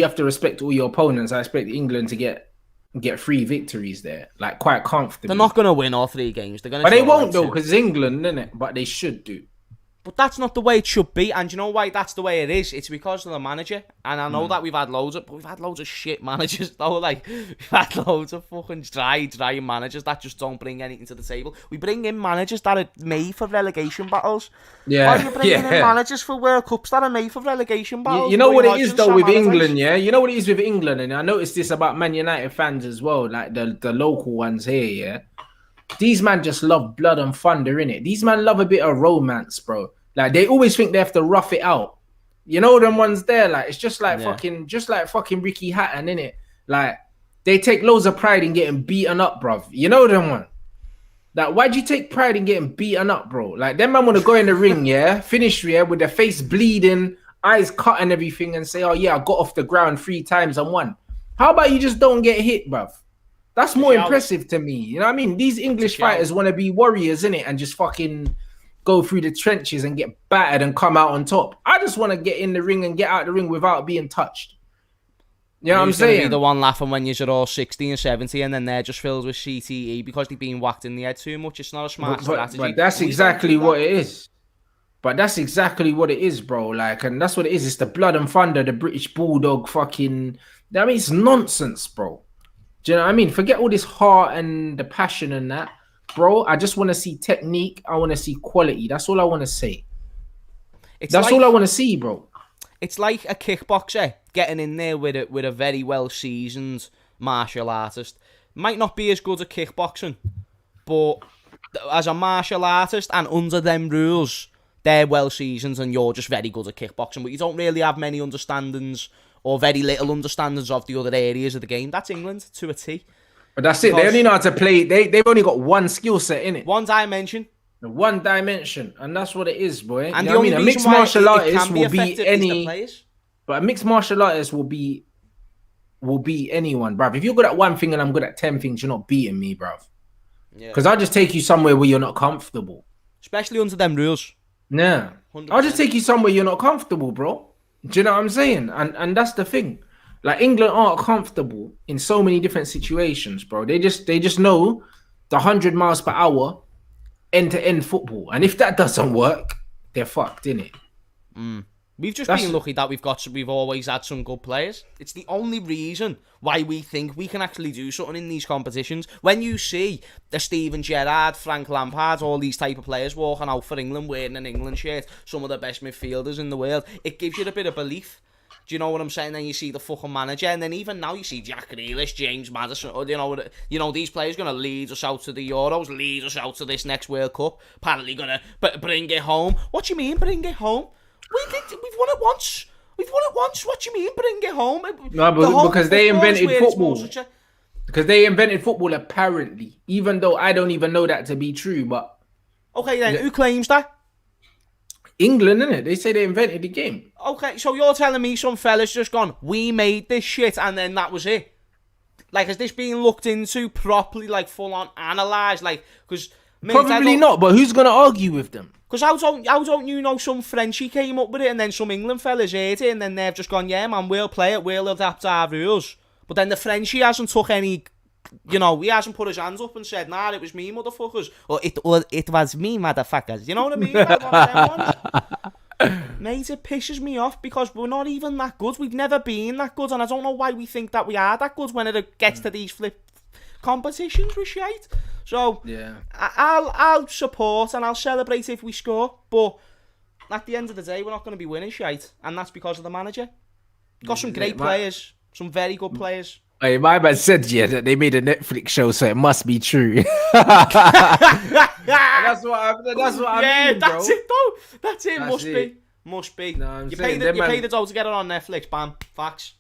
have to respect all your opponents, I expect England to get 3 victories there, like quite comfortably. They're not going to win all 3 games. They're going to. But they won't though, because it's England, isn't it? But they should do. But that's not the way it should be, and you know why that's the way it is? It's because of the manager. And I know that we've had loads of shit managers though. Like we've had loads of fucking dry managers that just don't bring anything to the table. We bring in managers that are made for relegation battles. Yeah. Why are you bringing in managers for World Cups that are made for relegation battles? You know what it is though with England, yeah? You know what it is with England, and I noticed this about Man United fans as well, like the local ones here, yeah? These man just love blood and thunder, innit? These man love a bit of romance, bro. Like, they always think they have to rough it out. You know them ones there, like it's just like Yeah. fucking Ricky Hatton, innit? Like they take loads of pride in getting beaten up, bruv. You know them one. Like, why'd you take pride in getting beaten up, bro? Like, them man want to go in the ring, yeah, finish, yeah, with their face bleeding, eyes cut and everything, and say, oh, yeah, I got off the ground 3 times and won. How about you just don't get hit, bruv? That's more impressive to me. You know what I mean? These English fighters want to be warriors, innit? And just fucking go through the trenches and get battered and come out on top. I just want to get in the ring and get out the ring without being touched. You know what I'm saying? Be the one laughing when you're all 60 and 70 and then they're just filled with CTE because they've been whacked in the head too much. It's not a smart strategy. But that's exactly what it is. But that's exactly what it is, bro. Like, and that's what it is. It's the blood and thunder, the British Bulldog fucking... I mean, it's nonsense, bro. Do you know what I mean? Forget all this heart and the passion and that. Bro, I just want to see technique. I want to see quality. That's all I want to say. That's all I want to see, bro. It's like a kickboxer getting in there with a very well-seasoned martial artist. Might not be as good at kickboxing, but as a martial artist and under them rules, they're well-seasoned and you're just very good at kickboxing, but you don't really have many understandings or very little understandings of the other areas of the game. That's England to a T. But that's it. They only know how to play. They've only got one skill set in it. One dimension. One dimension, and that's what it is, boy. And you know the only a mixed martial artist will be any, but a mixed martial artist will be anyone, bruv. If you're good at one thing and I'm good at 10 things, you're not beating me, bruv. Yeah. Because I'll just take you somewhere where you're not comfortable, especially under them rules. Yeah, 100%. I'll just take you somewhere you're not comfortable, bro. Do you know what I'm saying? And that's the thing. Like, England aren't comfortable in so many different situations, bro. They just know the 100 miles per hour end-to-end football, and if that doesn't work, they're fucked, innit? We've just been lucky that we've always had some good players. It's the only reason why we think we can actually do something in these competitions. When you see the Steven Gerrard, Frank Lampard, all these type of players walking out for England wearing an England shirt, some of the best midfielders in the world, it gives you a bit of belief. Do you know what I'm saying? Then you see the fucking manager, and then even now you see Jack Grealish, James Maddison. You know these players gonna lead us out to the Euros, lead us out to this next World Cup. Apparently gonna bring it home. What do you mean bring it home? We've won it once. We've won it once. What do you mean bring it home? No, but because they invented football. Because they invented football, apparently. Even though I don't even know that to be true, but okay then, who claims that? England, innit? They say they invented the game. Okay, so you're telling me some fella's just gone, we made this shit, and then that was it? Like, has this been looked into properly, like, full-on analysed? Like, because... Probably not, but who's going to argue with them? Because how don't you know some Frenchie came up with it, and then some England fellas ate it, and then they've just gone, yeah, man, we'll play it, we'll adapt our rules. But then the Frenchie hasn't took any... You know, he hasn't put his hands up and said, nah, it was me, motherfuckers. Or it was me, motherfuckers. You know what I mean? Mate, it pisses me off because we're not even that good. We've never been that good, and I don't know why we think that we are that good when it gets to these flip competitions with shite. So, yeah, I'll support and I'll celebrate if we score, but at the end of the day, we're not going to be winning shite, and that's because of the manager. Got some great players, some very good players. Hey, my man said that they made a Netflix show, so it must be true. that's what I mean, bro. That's it, though. That's it. Must be. No, you pay the dough to get it on Netflix, bam. Facts.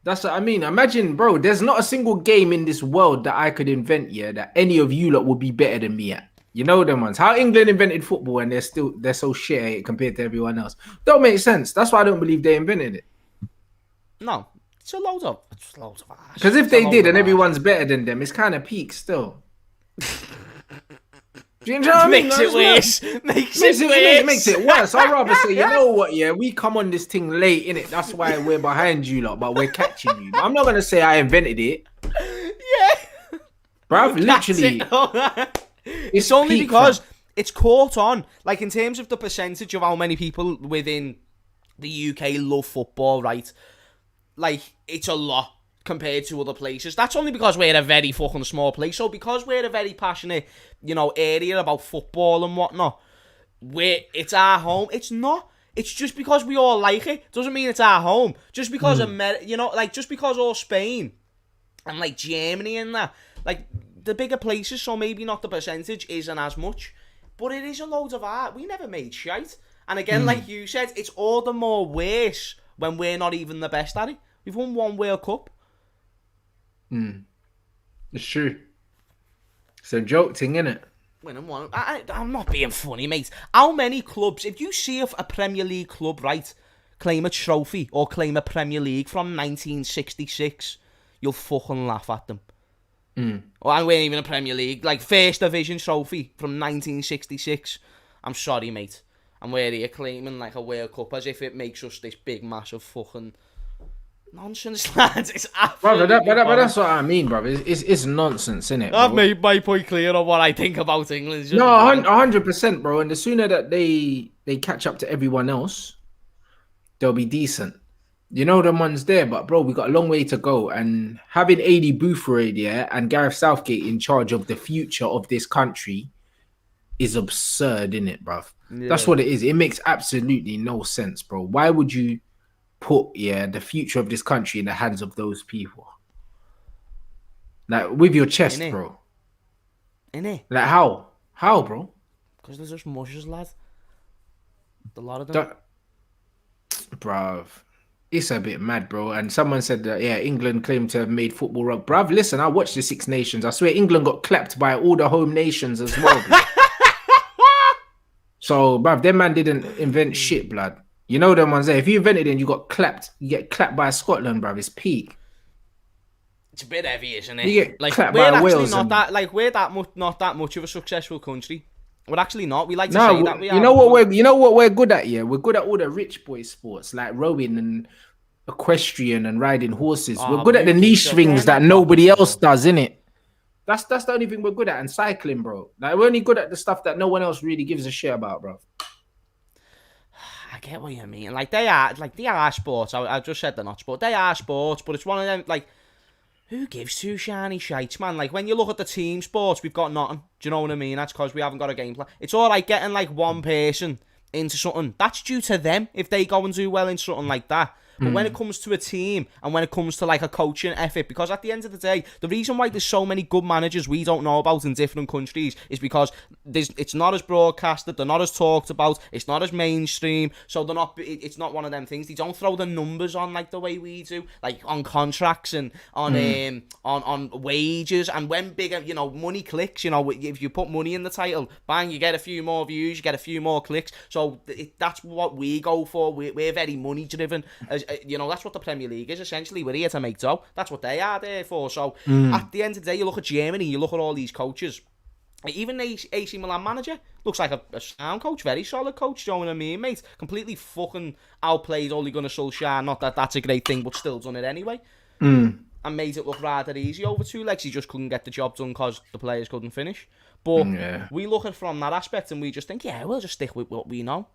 That's what I mean. Imagine, bro, there's not a single game in this world that I could invent, that any of you lot would be better than me at. You know them ones. How England invented football and they're so shit at it compared to everyone else. Don't make sense. That's why I don't believe they invented it. No. It's loads of ass. Because if they did and everyone's better than them, it's kind of peak still. Do you know what I mean? Makes it worse. Makes it worse. I'd rather say, you know what, we come on this thing late, innit? That's why we're behind you lot, but we're catching you. I'm not going to say I invented it. Yeah. Bruv, literally. It's only peak, because it's caught on. Like, in terms of the percentage of how many people within the UK love football, right? Like, it's a lot compared to other places. That's only because we're a very fucking small place. So because we're a very passionate, area about football and whatnot, it's our home. It's not. It's just because we all like it. Doesn't mean it's our home. Just because just because all Spain and like Germany and that, like the bigger places, so maybe not the percentage isn't as much. But it is a load of art. We never made shite. And again, like you said, it's all the more worse when we're not even the best at it. We've won one World Cup. It's true. It's a joke thing, innit? Winning one. I'm not being funny, mate. How many clubs, if you see a Premier League club, right, claim a trophy or claim a Premier League from 1966, you'll fucking laugh at them. Or I weren't even a Premier League, like First Division trophy from 1966. I'm sorry, mate. And we're here claiming like a World Cup as if it makes us this big, massive fucking nonsense, lads. It's absolutely but that's what I mean, bro. It's nonsense, innit? I've made my point clear on what I think about England. It's just No, 100%, bro. And the sooner that they catch up to everyone else, they'll be decent. You know them ones there, but bro, we got a long way to go. And having AD Boothroyd, yeah, and Gareth Southgate in charge of the future of this country is absurd, innit, bruv? Yeah. That's what it is. It makes absolutely no sense, bro. Why would you put the future of this country in the hands of those people? Like with your chest, Innit? Bro. Innit? Like how? How, bro? Because there's just mushes, lad. A lot of them. Bruv. It's a bit mad, bro. And someone said that, England claimed to have made football wrong. Bruv, listen, I watched the Six Nations. I swear England got clapped by all the home nations as well. So, bruv, them man didn't invent shit, blood. You know them ones there. If you invented it and you got clapped, you get clapped by Scotland, bruv. It's peak. It's a bit heavy, isn't it? You get like clapped we're by actually Wales not that like we're not that much of a successful country. We're actually not. We like to No, say that we are. you know what we're good at, yeah? We're good at all the rich boy sports like rowing and equestrian and riding horses. We're good at the niche things that nobody else does, innit? That's the only thing we're good at. And cycling, bro. Like we're only good at the stuff that no one else really gives a shit about, bro. I get what you mean. Like they are sports. I just said they're not sports. They are sports, but it's one of them like who gives two shiny shites, man? Like when you look at the team sports, we've got nothing. Do you know what I mean? That's because we haven't got a game plan. It's all right getting like one person into something. That's due to them if they go and do well in something like that. But when it comes to a team and when it comes to like a coaching effort, because at the end of the day, the reason why there's so many good managers we don't know about in different countries is because it's not as broadcasted, they're not as talked about, it's not as mainstream, so it's not one of them things. They don't throw the numbers on like the way we do, like on contracts and on wages, and when bigger, money clicks, if you put money in the title, bang, you get a few more views, you get a few more clicks. So that's what we go for. We're very money driven. That's what the Premier League is essentially. We're here to make dough. That's what they are there for. So at the end of the day, you look at Germany, you look at all these coaches. Even the AC Milan manager looks like a sound coach, very solid coach. Do you know what I mean, mate? Completely fucking outplayed Ole Gunnar Solskjaer. Not that that's a great thing, but still done it anyway. And made it look rather easy over 2 legs. He just couldn't get the job done because the players couldn't finish. But we look at it from that aspect and we just think, we'll just stick with what we know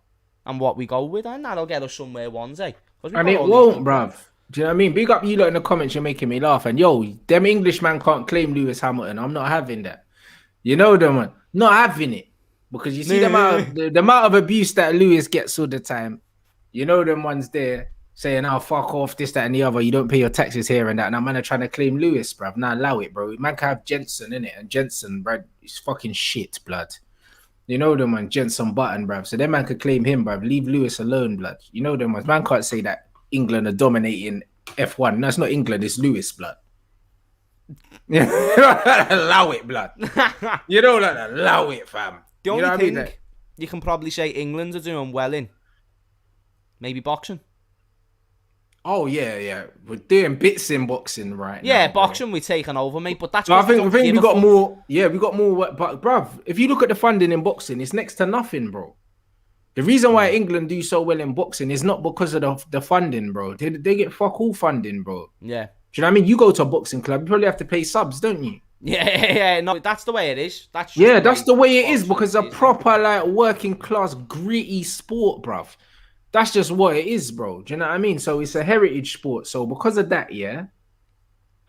and what we go with, and that'll get us somewhere one day. And it won't, bruv. Do you know what I mean? Big up you lot in the comments, you're making me laugh. And them English man can't claim Lewis Hamilton. I'm not having that. You know them, man. Not having it. Because you see the amount of abuse that Lewis gets all the time. You know them ones there saying, fuck off, this, that, and the other. You don't pay your taxes here and that. And I'm man trying to claim Lewis, bruv. Now allow it, bro. Man can have Jensen, innit? And Jensen, bruv, is fucking shit, blood. You know them, man, Jenson Button, bruv. So them man could claim him, bruv. Leave Lewis alone, blood. You know them, man can't say that England are dominating F1. No, it's not England, it's Lewis, blood. Allow it, blood. You don't allow it, fam. The only thing you can probably say England are doing well in, maybe boxing. Oh yeah, we're doing bits in boxing right now. Yeah, boxing we're taking over, mate. But that's. I think we got more. Yeah, we got more. But bruv, if you look at the funding in boxing, it's next to nothing, bro. The reason why England do so well in boxing is not because of the funding, bro. They get fuck all funding, bro. Yeah. Do you know what I mean? You go to a boxing club, you probably have to pay subs, don't you? Yeah. No, that's the way it is. That's the way it is because a proper like working class gritty sport, bruv. That's just what it is, bro. Do you know what I mean? So it's a heritage sport. So because of that,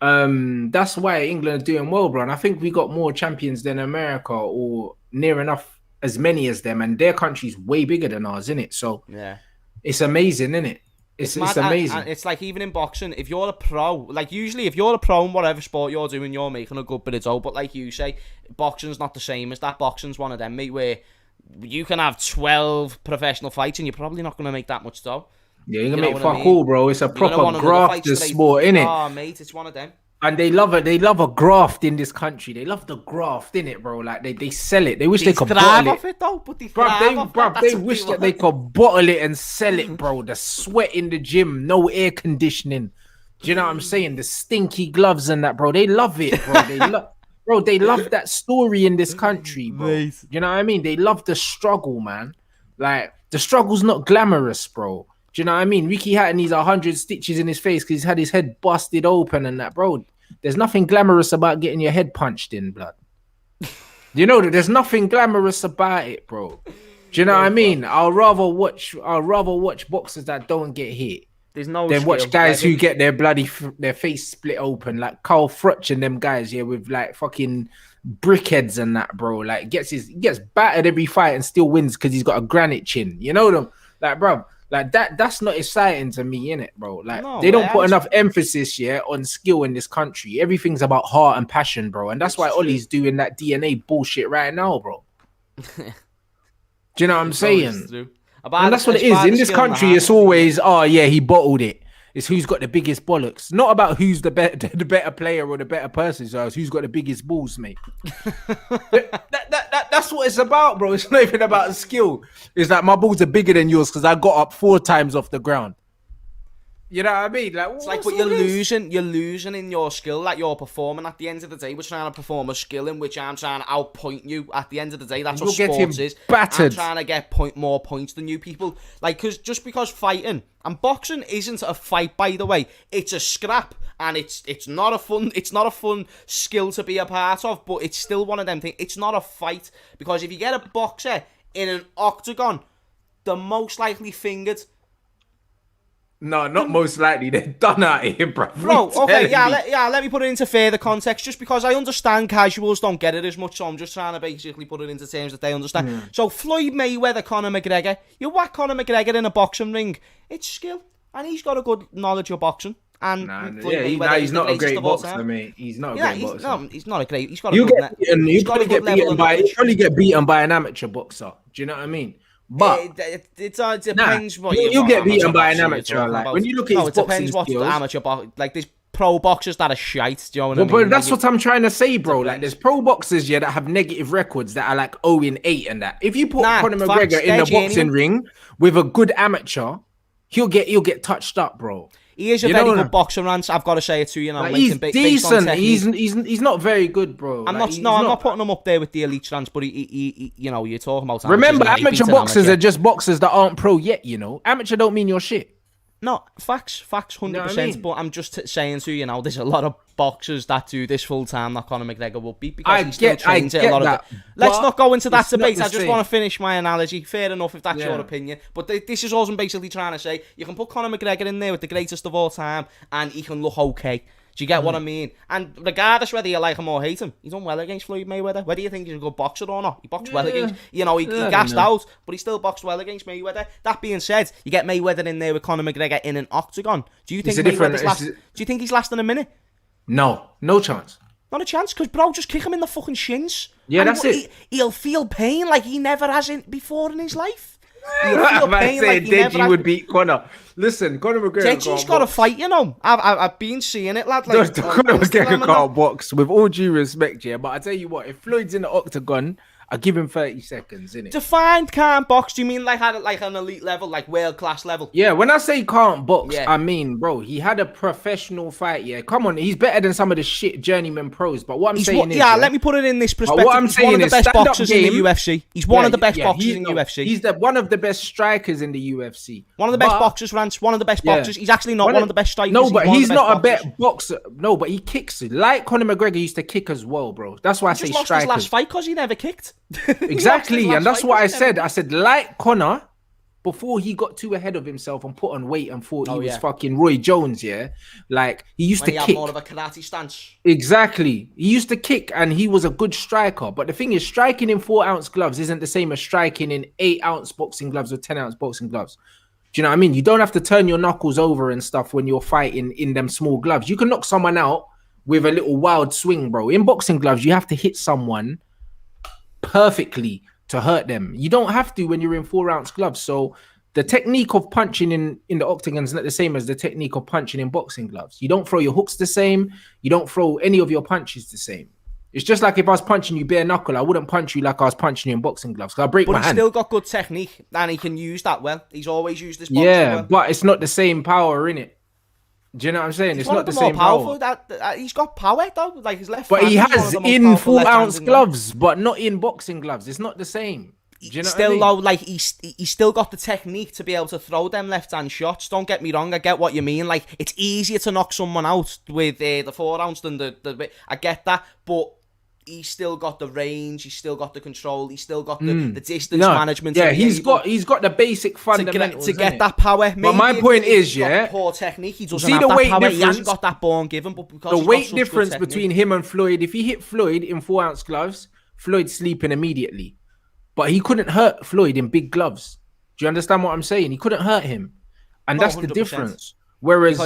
that's why England are doing well, bro. And I think we got more champions than America, or near enough as many as them. And their country's way bigger than ours, isn't it? So it's amazing, isn't it? It's amazing. And it's like even in boxing, if you're a pro, like usually if you're a pro in whatever sport you're doing, you're making a good bit of dough. But like you say, boxing's not the same as that. Boxing's one of them, mate, where You can have 12 professional fights and you're probably not going to make that much dough. Yeah, you're gonna make fuck all, bro. It's a proper grafter sport, innit? Oh, mate, it's one of them. And they love it. They love a graft in this country. They love the graft, innit, bro? Like they sell it. They wish they could bottle it. Though, but they wish that they could bottle it and sell it, bro. The sweat in the gym, no air conditioning. Do you know what I'm saying? The stinky gloves and that, bro. They love it, bro. They love that story in this country, bro. Nice. You know what I mean? They love the struggle, man. Like the struggle's not glamorous, bro. Do you know what I mean? Ricky Hatton needs 100 stitches in his face because he's had his head busted open and that, bro. There's nothing glamorous about getting your head punched in, blood. You know that there's nothing glamorous about it, bro. Do you know what I mean? I'll rather watch boxers that don't get hit. There's no than watch guys who get their face split open, like Carl Frutch and them guys, yeah, with like fucking brickheads and that, bro. Like gets battered every fight and still wins because he's got a granite chin. You know them, like, bro. Like that's not exciting to me, innit, bro? Like they don't put enough emphasis, yeah, on skill in this country. Everything's about heart and passion, bro. And that's why Ollie's doing that DNA bullshit right now, bro. Do you know what I'm saying? And that's what it is. In this country, it's always, oh yeah, he bottled it. It's who's got the biggest bollocks. Not about who's the better player or the better person. So it's who's got the biggest balls, mate. That's what it's about, bro. It's not even about skill. It's like my balls are bigger than yours because I got up 4 times off the ground. You know what I mean? Like, it's like, but you're losing in your skill that you're performing. At the end of the day, we're trying to perform a skill in which I'm trying to outpoint you. At the end of the day, that's what sports is. Battered. I'm trying to get more points than you people. Like, just because fighting and boxing isn't a fight, by the way, it's a scrap, and it's not a fun skill to be a part of. But it's still one of them things. It's not a fight because if you get a boxer in an octagon, the most likely fingered. No, not most likely. They're done out here, bro. Bro, okay, let me put it into further context, just because I understand casuals don't get it as much, so I'm just trying to basically put it into terms that they understand. So Floyd Mayweather, Conor McGregor, you whack Conor McGregor in a boxing ring, it's skill, and he's got a good knowledge of boxing. And he's not a great boxer, mate. He's not a great boxer. No, he's not a great. He's got you a good. You probably get beaten by an amateur boxer. Do you know what I mean? But it depends what you get beaten by an amateur. Like when you look at his boxing depends what skills, amateur like there's pro boxers that are shite. Do you know what I mean? But that's what I'm trying to say, bro. Like there's pro boxers that have negative records that are like 0-8 and that. If you put Conor McGregor in the boxing ring with a good amateur, he'll get touched up, bro. He is a very good boxer, Rants. I've got to say it to you. Like, he's decent. He's not very good, bro. I'm not putting him up there with the elite, Rants. But he you know, you're talking about. Remember, amateur boxers are just boxers that aren't pro yet. You know, amateur don't mean you're shit. No, facts, 100%. You know what I mean? But I'm just saying to you, know, there's a lot of boxers that do this full time that Conor McGregor will beat because he still trains it a lot of. Let's not go into that debate. I just want to finish my analogy. Fair enough if that's your opinion. But this is all I'm basically trying to say. You can put Conor McGregor in there with the greatest of all time, and he can look okay. Do you get what I mean? And regardless whether you like him or hate him, he's done well against Floyd Mayweather. Whether you think he's a good boxer or not, he boxed well against. You know, he gassed out, but he still boxed well against Mayweather. That being said, you get Mayweather in there with Conor McGregor in an octagon. Do you think do you think he's lasting a minute? No chance. Not a chance, because bro, just kick him in the fucking shins. Yeah, that's it. He'll feel pain like he never has before in his life. Deji would beat Conor. Listen, Conor McGregor. Deji's got to fight, you know. I've been seeing it, lad. Like, Conor McGregor can't box, with all due respect, yeah. But I tell you what, if Floyd's in the octagon, I'll give him 30 seconds, innit? Defined can't box. Do you mean like an elite level, like world class level? Yeah, when I say can't box, I mean, bro, he had a professional fight. Yeah, come on, he's better than some of the shit journeyman pros. But what I'm saying is, let me put it in this perspective. What I'm saying is, he's one of the best boxers in the UFC. He's one of the best boxers in the UFC. He's one of the best strikers in the UFC. One of the best boxers, Rants. One of the best boxers. He's actually not one of the best strikers. No, but he's not a better boxer. No, but he kicks like Conor McGregor used to kick as well, bro. That's why I say strikers. He lost his last fight because he never kicked. Exactly, and that's what I said. I said, like Conor, before he got too ahead of himself and put on weight and thought he was fucking Roy Jones, yeah? Like, he used to kick. Had more of a karate stance. Exactly. He used to kick, and he was a good striker. But the thing is, striking in 4-ounce gloves isn't the same as striking in 8-ounce boxing gloves or 10-ounce boxing gloves. Do you know what I mean? You don't have to turn your knuckles over and stuff when you're fighting in them small gloves. You can knock someone out with a little wild swing, bro. In boxing gloves, you have to hit someone perfectly to hurt them. You don't have to when you're in 4-ounce gloves. So the technique of punching in the octagon is not the same as the technique of punching in boxing gloves. You don't throw your hooks the same. You don't throw any of your punches the same. It's just like if I was punching you bare knuckle, I wouldn't punch you like I was punching you in boxing gloves. Because I break my hand. But he's still got good technique, and he can use that well. He's always used this boxing well. But it's not the same power, innit? Do you know what I'm saying? It's not the same power. He's got power though, like his left. But he has in 4-ounce gloves, but not in boxing gloves. It's not the same. Do you know still what I mean? though, like he's still got the technique to be able to throw them left-hand shots. Don't get me wrong, I get what you mean. Like it's easier to knock someone out with the 4-ounce than the. I get that, but he's still got the range. He's still got the control. He's still got the distance management. Yeah, he's got the basic fundamentals to get that power. But my point is, poor technique. He doesn't have that power. He hasn't got that born given. But because the weight difference between him and Floyd, if he hit Floyd in 4-ounce gloves, Floyd's sleeping immediately. But he couldn't hurt Floyd in big gloves. Do you understand what I'm saying? He couldn't hurt him, and that's 100%. The difference. Whereas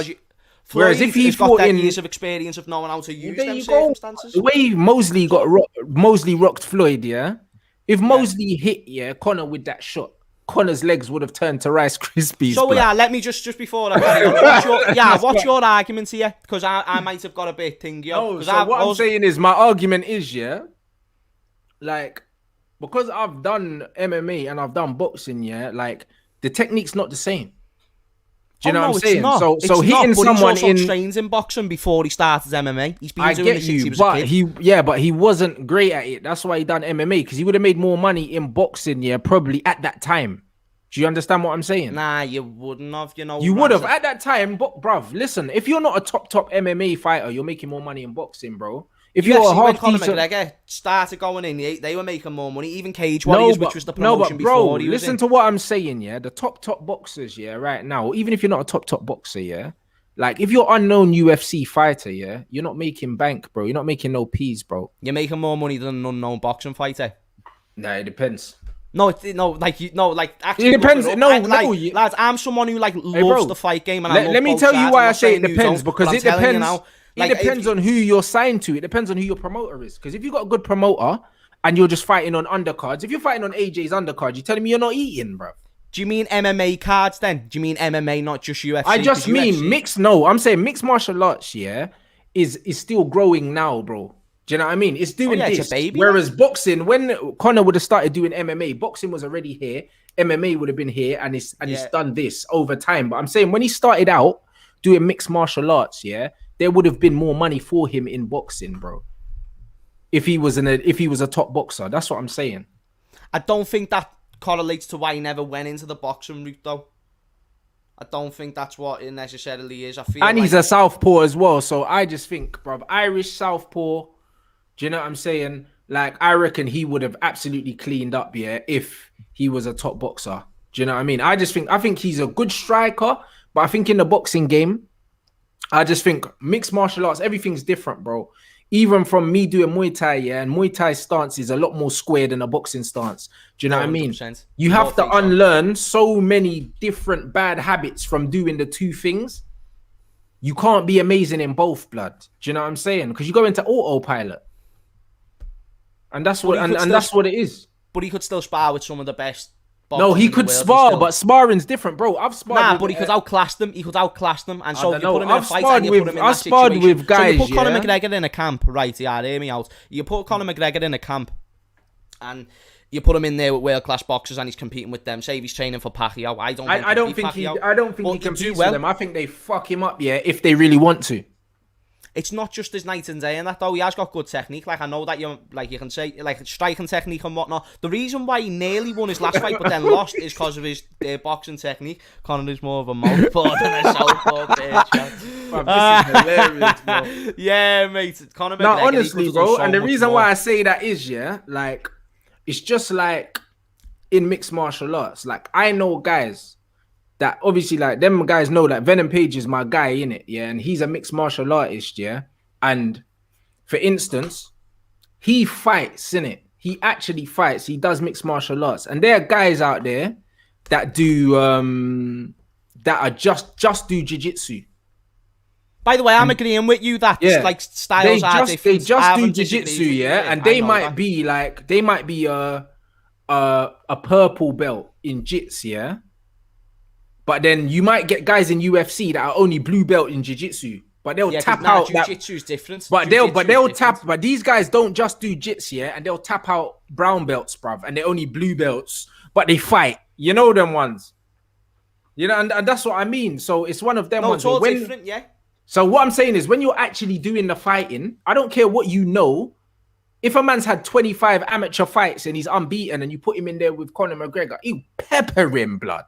if he got that years of experience of knowing how to use them circumstances, the way Mosley rocked Floyd, yeah. If Mosley hit Conor with that shot, Conor's legs would have turned to Rice Krispies. So let me just before I carry on, what's your argument here? Because I might have got a bit thingy. I'm saying is my argument is like. Because I've done MMA and I've done boxing, like the technique's not the same. Do you know what I'm saying? So hitting someone he trains in boxing before he started MMA. He's been doing this since he was a kid. But he wasn't great at it. That's why he done MMA, because he would have made more money in boxing, probably at that time. Do you understand what I'm saying? Nah, you wouldn't have. You would have at that time, but bruv, listen. If you're not a top MMA fighter, you're making more money in boxing, bro. If you're a when Conor McGregor started going in, they were making more money. Even Cage Warriors, which was the promotion before he was listen to what I'm saying, The top boxers, right now, even if you're not a top boxer, like if you're unknown UFC fighter, you're not making bank, bro. You're not making no peas, bro. You're making more money than an unknown boxing fighter. Nah, it depends. Actually, it depends. Lads, I'm someone who loves the fight game, and let me tell you why I say it depends, because it depends. It depends on who you're signed to. It depends on who your promoter is. Because if you've got a good promoter and you're just fighting on undercards, if you're fighting on AJ's undercard, you're telling me you're not eating, bro. Do you mean MMA cards then? Do you mean MMA, not just UFC? I just mean mixed. No, I'm saying mixed martial arts, is still growing now, bro. Do you know what I mean? It's doing this. It's a baby, whereas boxing, when Conor would have started doing MMA, boxing was already here. MMA would have been here, and it's done this over time. But I'm saying when he started out doing mixed martial arts, there would have been more money for him in boxing, bro. If he was a top boxer, that's what I'm saying. I don't think that correlates to why he never went into the boxing route, though. I don't think that's what it necessarily is. And he's a southpaw as well, so I just think, bro, Irish southpaw. Do you know what I'm saying? Like, I reckon he would have absolutely cleaned up, if he was a top boxer. Do you know what I mean? I think he's a good striker, but I think in the boxing game, I just think mixed martial arts, everything's different, bro. Even from me doing Muay Thai, and Muay Thai stance is a lot more square than a boxing stance. Do you know what I mean? You have to unlearn so many different bad habits from doing the two things. You can't be amazing in both, blood. Do you know what I'm saying? Because you go into autopilot. And that's what that's what it is. But he could still spar with some of the best. No, he could spar, but sparring's different, bro. I've sparred. But he could outclass them. And so you put him in a fight and you put him in that situation. I've sparred with guys, so you put Conor McGregor in a camp, right? Yeah, hear me out. You put Conor McGregor in a camp, and you put him in there with world-class boxers, and he's competing with them. Say if he's training for Pacquiao. I don't think he competes with them. I think they fuck him up, if they really want to. It's not just his night and day and that, though. He has got good technique. Like, I know that you can say, like, striking technique and whatnot. The reason why he nearly won his last fight but then lost is because of his boxing technique. Conor is more of a mouthpaw than a southpaw, bitch. This is hilarious, bro. Yeah, mate. Conor McGregor. Now, honestly, bro, and the reason why I say that is, like, it's just like in mixed martial arts. Like, I know guys that obviously, like, them guys know that Venom Page is my guy, innit? And he's a mixed martial artist, and for instance, he fights, innit? He actually fights. He does mixed martial arts, and there are guys out there that do that are just do jiu-jitsu. By the way, I'm agreeing with you that like styles are different. They just do jiu-jitsu, and they might be a purple belt in jits, yeah. But then you might get guys in UFC that are only blue belt in jiu-jitsu, but they'll Yeah, because tap out that. jiu-jitsu's different. But they'll Jiu-jitsu's tap. different. But these guys don't just do jits, yeah, and they'll tap out brown belts, bruv, and they're only blue belts, but they fight. You know them ones. You know, and that's what I mean. So it's one of them No, ones. it's all when, different, yeah. So what I'm saying is, when you're actually doing the fighting, I don't care what you know. If a man's had 25 amateur fights and he's unbeaten, and you put him in there with Conor McGregor, he'll pepper him, blood.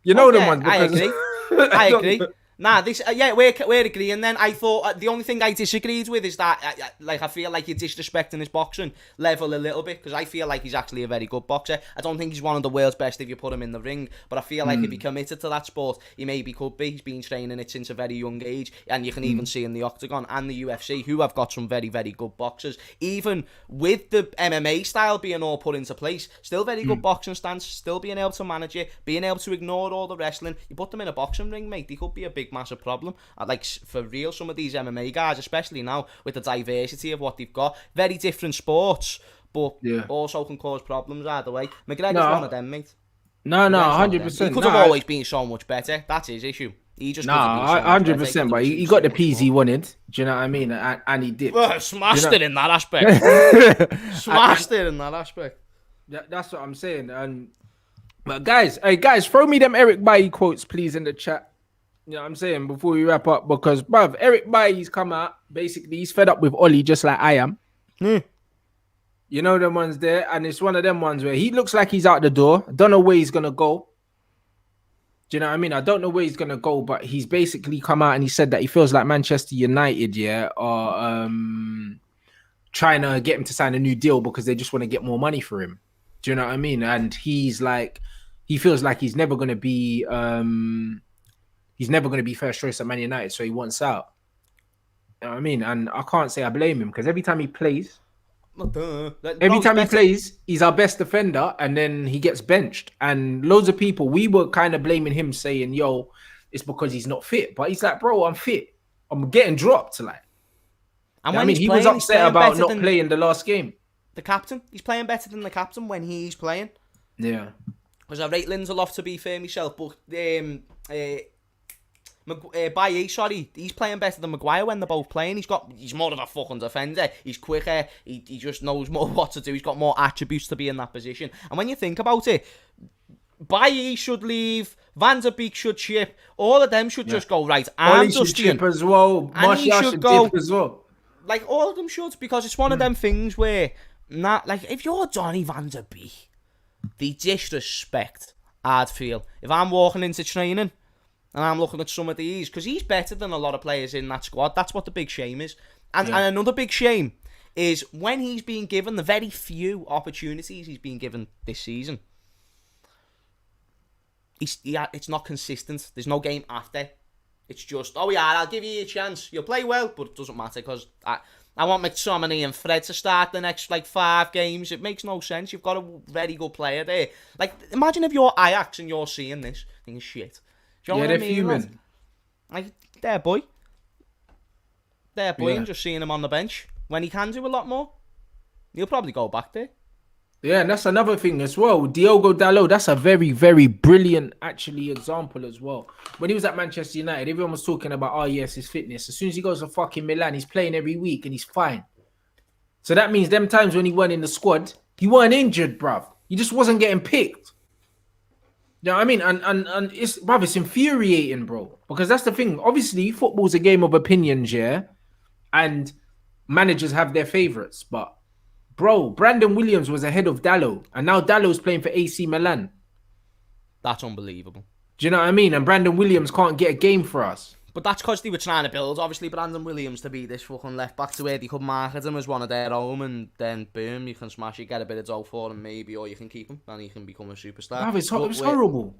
You know them ones. I Because agree. I agree. Nah, this we're agreeing. Then I thought the only thing I disagreed with is that I feel like you're disrespecting his boxing level a little bit, because I feel like he's actually a very good boxer. I don't think he's one of the world's best if you put him in the ring, but I feel like if he committed to that sport, he maybe could be. He's been training it since a very young age, and you can even see in the Octagon and the UFC, who have got some very, very good boxers. Even with the MMA style being all put into place, still very good boxing stance, still being able to manage it, being able to ignore all the wrestling. You put them in a boxing ring, mate, they could be a big massive problem. Like, for real, some of these MMA guys, especially now with the diversity of what they've got, very different sports, but also can cause problems either way. McGregor's one of them, mate. No, 100%. He could have always been so much better. That's his issue. He just 100%. But he got the P's he wanted. Do you know what I mean? And he did. Smashed it in that aspect. Smashed it in that aspect. That's what I'm saying. But guys, throw me them Eric Bailly quotes, please, in the chat. You know what I'm saying? Before we wrap up, because, bruv, Eric Bailly's come out. Basically, he's fed up with Ollie just like I am. You know them ones there, and it's one of them ones where he looks like he's out the door. I don't know where he's gonna go. Do you know what I mean? I don't know where he's gonna go, but he's basically come out and he said that he feels like Manchester United, are trying to get him to sign a new deal because they just want to get more money for him. Do you know what I mean? And he's like, he feels like he's never gonna be first choice at Man United, so he wants out. You know what I mean? And I can't say I blame him, because every time he plays, he's our best defender, and then he gets benched. And loads of people, we were kind of blaming him, saying, yo, it's because he's not fit. But he's like, bro, I'm fit. I'm getting dropped. Like, and when he was upset about not playing the last game. The captain, he's playing better than the captain when he's playing. Yeah. Because I rate Lindelof, to be fair myself, but Bailly, he's playing better than Maguire when they're both playing. He's more of a fucking defender. He's quicker. He just knows more what to do. He's got more attributes to be in that position. And when you think about it, Bailly should leave. Van der Beek should chip. All of them should just go, right, I'm should chip as well. Martial should go chip as well. Like, all of them should, because it's one of them things where, if you're Donny Van der Beek, the disrespect I'd feel if I'm walking into training and I'm looking at some of these, because he's better than a lot of players in that squad. That's what the big shame is. And another big shame is when he's been given the very few opportunities he's been given this season, it's not consistent. There's no game after. It's just, I'll give you a chance. You'll play well, but it doesn't matter, because I want McTominay and Fred to start the next 5 games. It makes no sense. You've got a very good player there. Like, imagine if you're Ajax and you're seeing this, thinking, shit. Do you know what I mean? Human. Like, there, boy, and just seeing him on the bench when he can do a lot more. He'll probably go back there. Yeah, and that's another thing as well. Diogo Dalot, that's a very, very brilliant, actually, example as well. When he was at Manchester United, everyone was talking about, yes, his fitness. As soon as he goes to fucking Milan, he's playing every week and he's fine. So that means them times when he weren't in the squad, he weren't injured, bruv. He just wasn't getting picked. You know what I mean? And it's, bruv, it's infuriating, bro. Because that's the thing. Obviously, football's a game of opinions, yeah? And managers have their favourites, but bro, Brandon Williams was ahead of Dalot, and now Dalot's playing for AC Milan. That's unbelievable. Do you know what I mean? And Brandon Williams can't get a game for us. But that's because they were trying to build, obviously, Brandon Williams to be this fucking left-back, to where they could market him as one of their own, and then, boom, you can smash it, get a bit of dough for him, maybe, or you can keep him, and he can become a superstar. Bruv, it was horrible.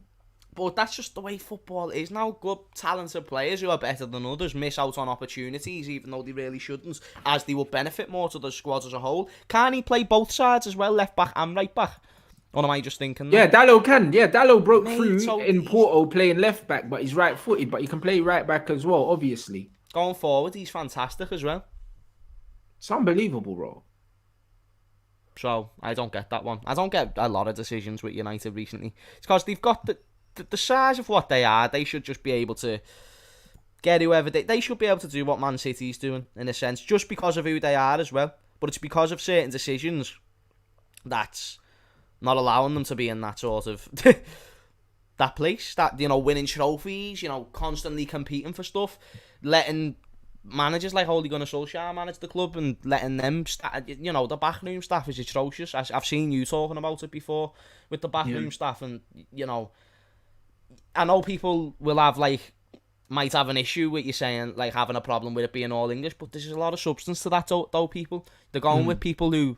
But that's just the way football is now. Good, talented players who are better than others miss out on opportunities, even though they really shouldn't, as they would benefit more to the squad as a whole. Can he play both sides as well, left back and right back? Or am I just thinking that? Yeah, Dalot can. Yeah, Dalot broke through in Porto playing left back, but he's right-footed, but he can play right back as well, obviously. Going forward, he's fantastic as well. It's unbelievable, bro. So I don't get that one. I don't get a lot of decisions with United recently. It's because they've got the size of what they are. They should just be able to get whoever they should be able to do what Man City's doing, in a sense, just because of who they are as well. But it's because of certain decisions that's not allowing them to be in that sort of that place, that, you know, winning trophies, you know, constantly competing for stuff, letting managers like Ole Gunnar Solskjaer manage the club and letting them, you know, the backroom staff is atrocious. I've seen you talking about it before with the backroom staff, and, you know, I know people will have might have an issue with you saying, like, having a problem with it being all English, but there's a lot of substance to that, though, people. They're going with people who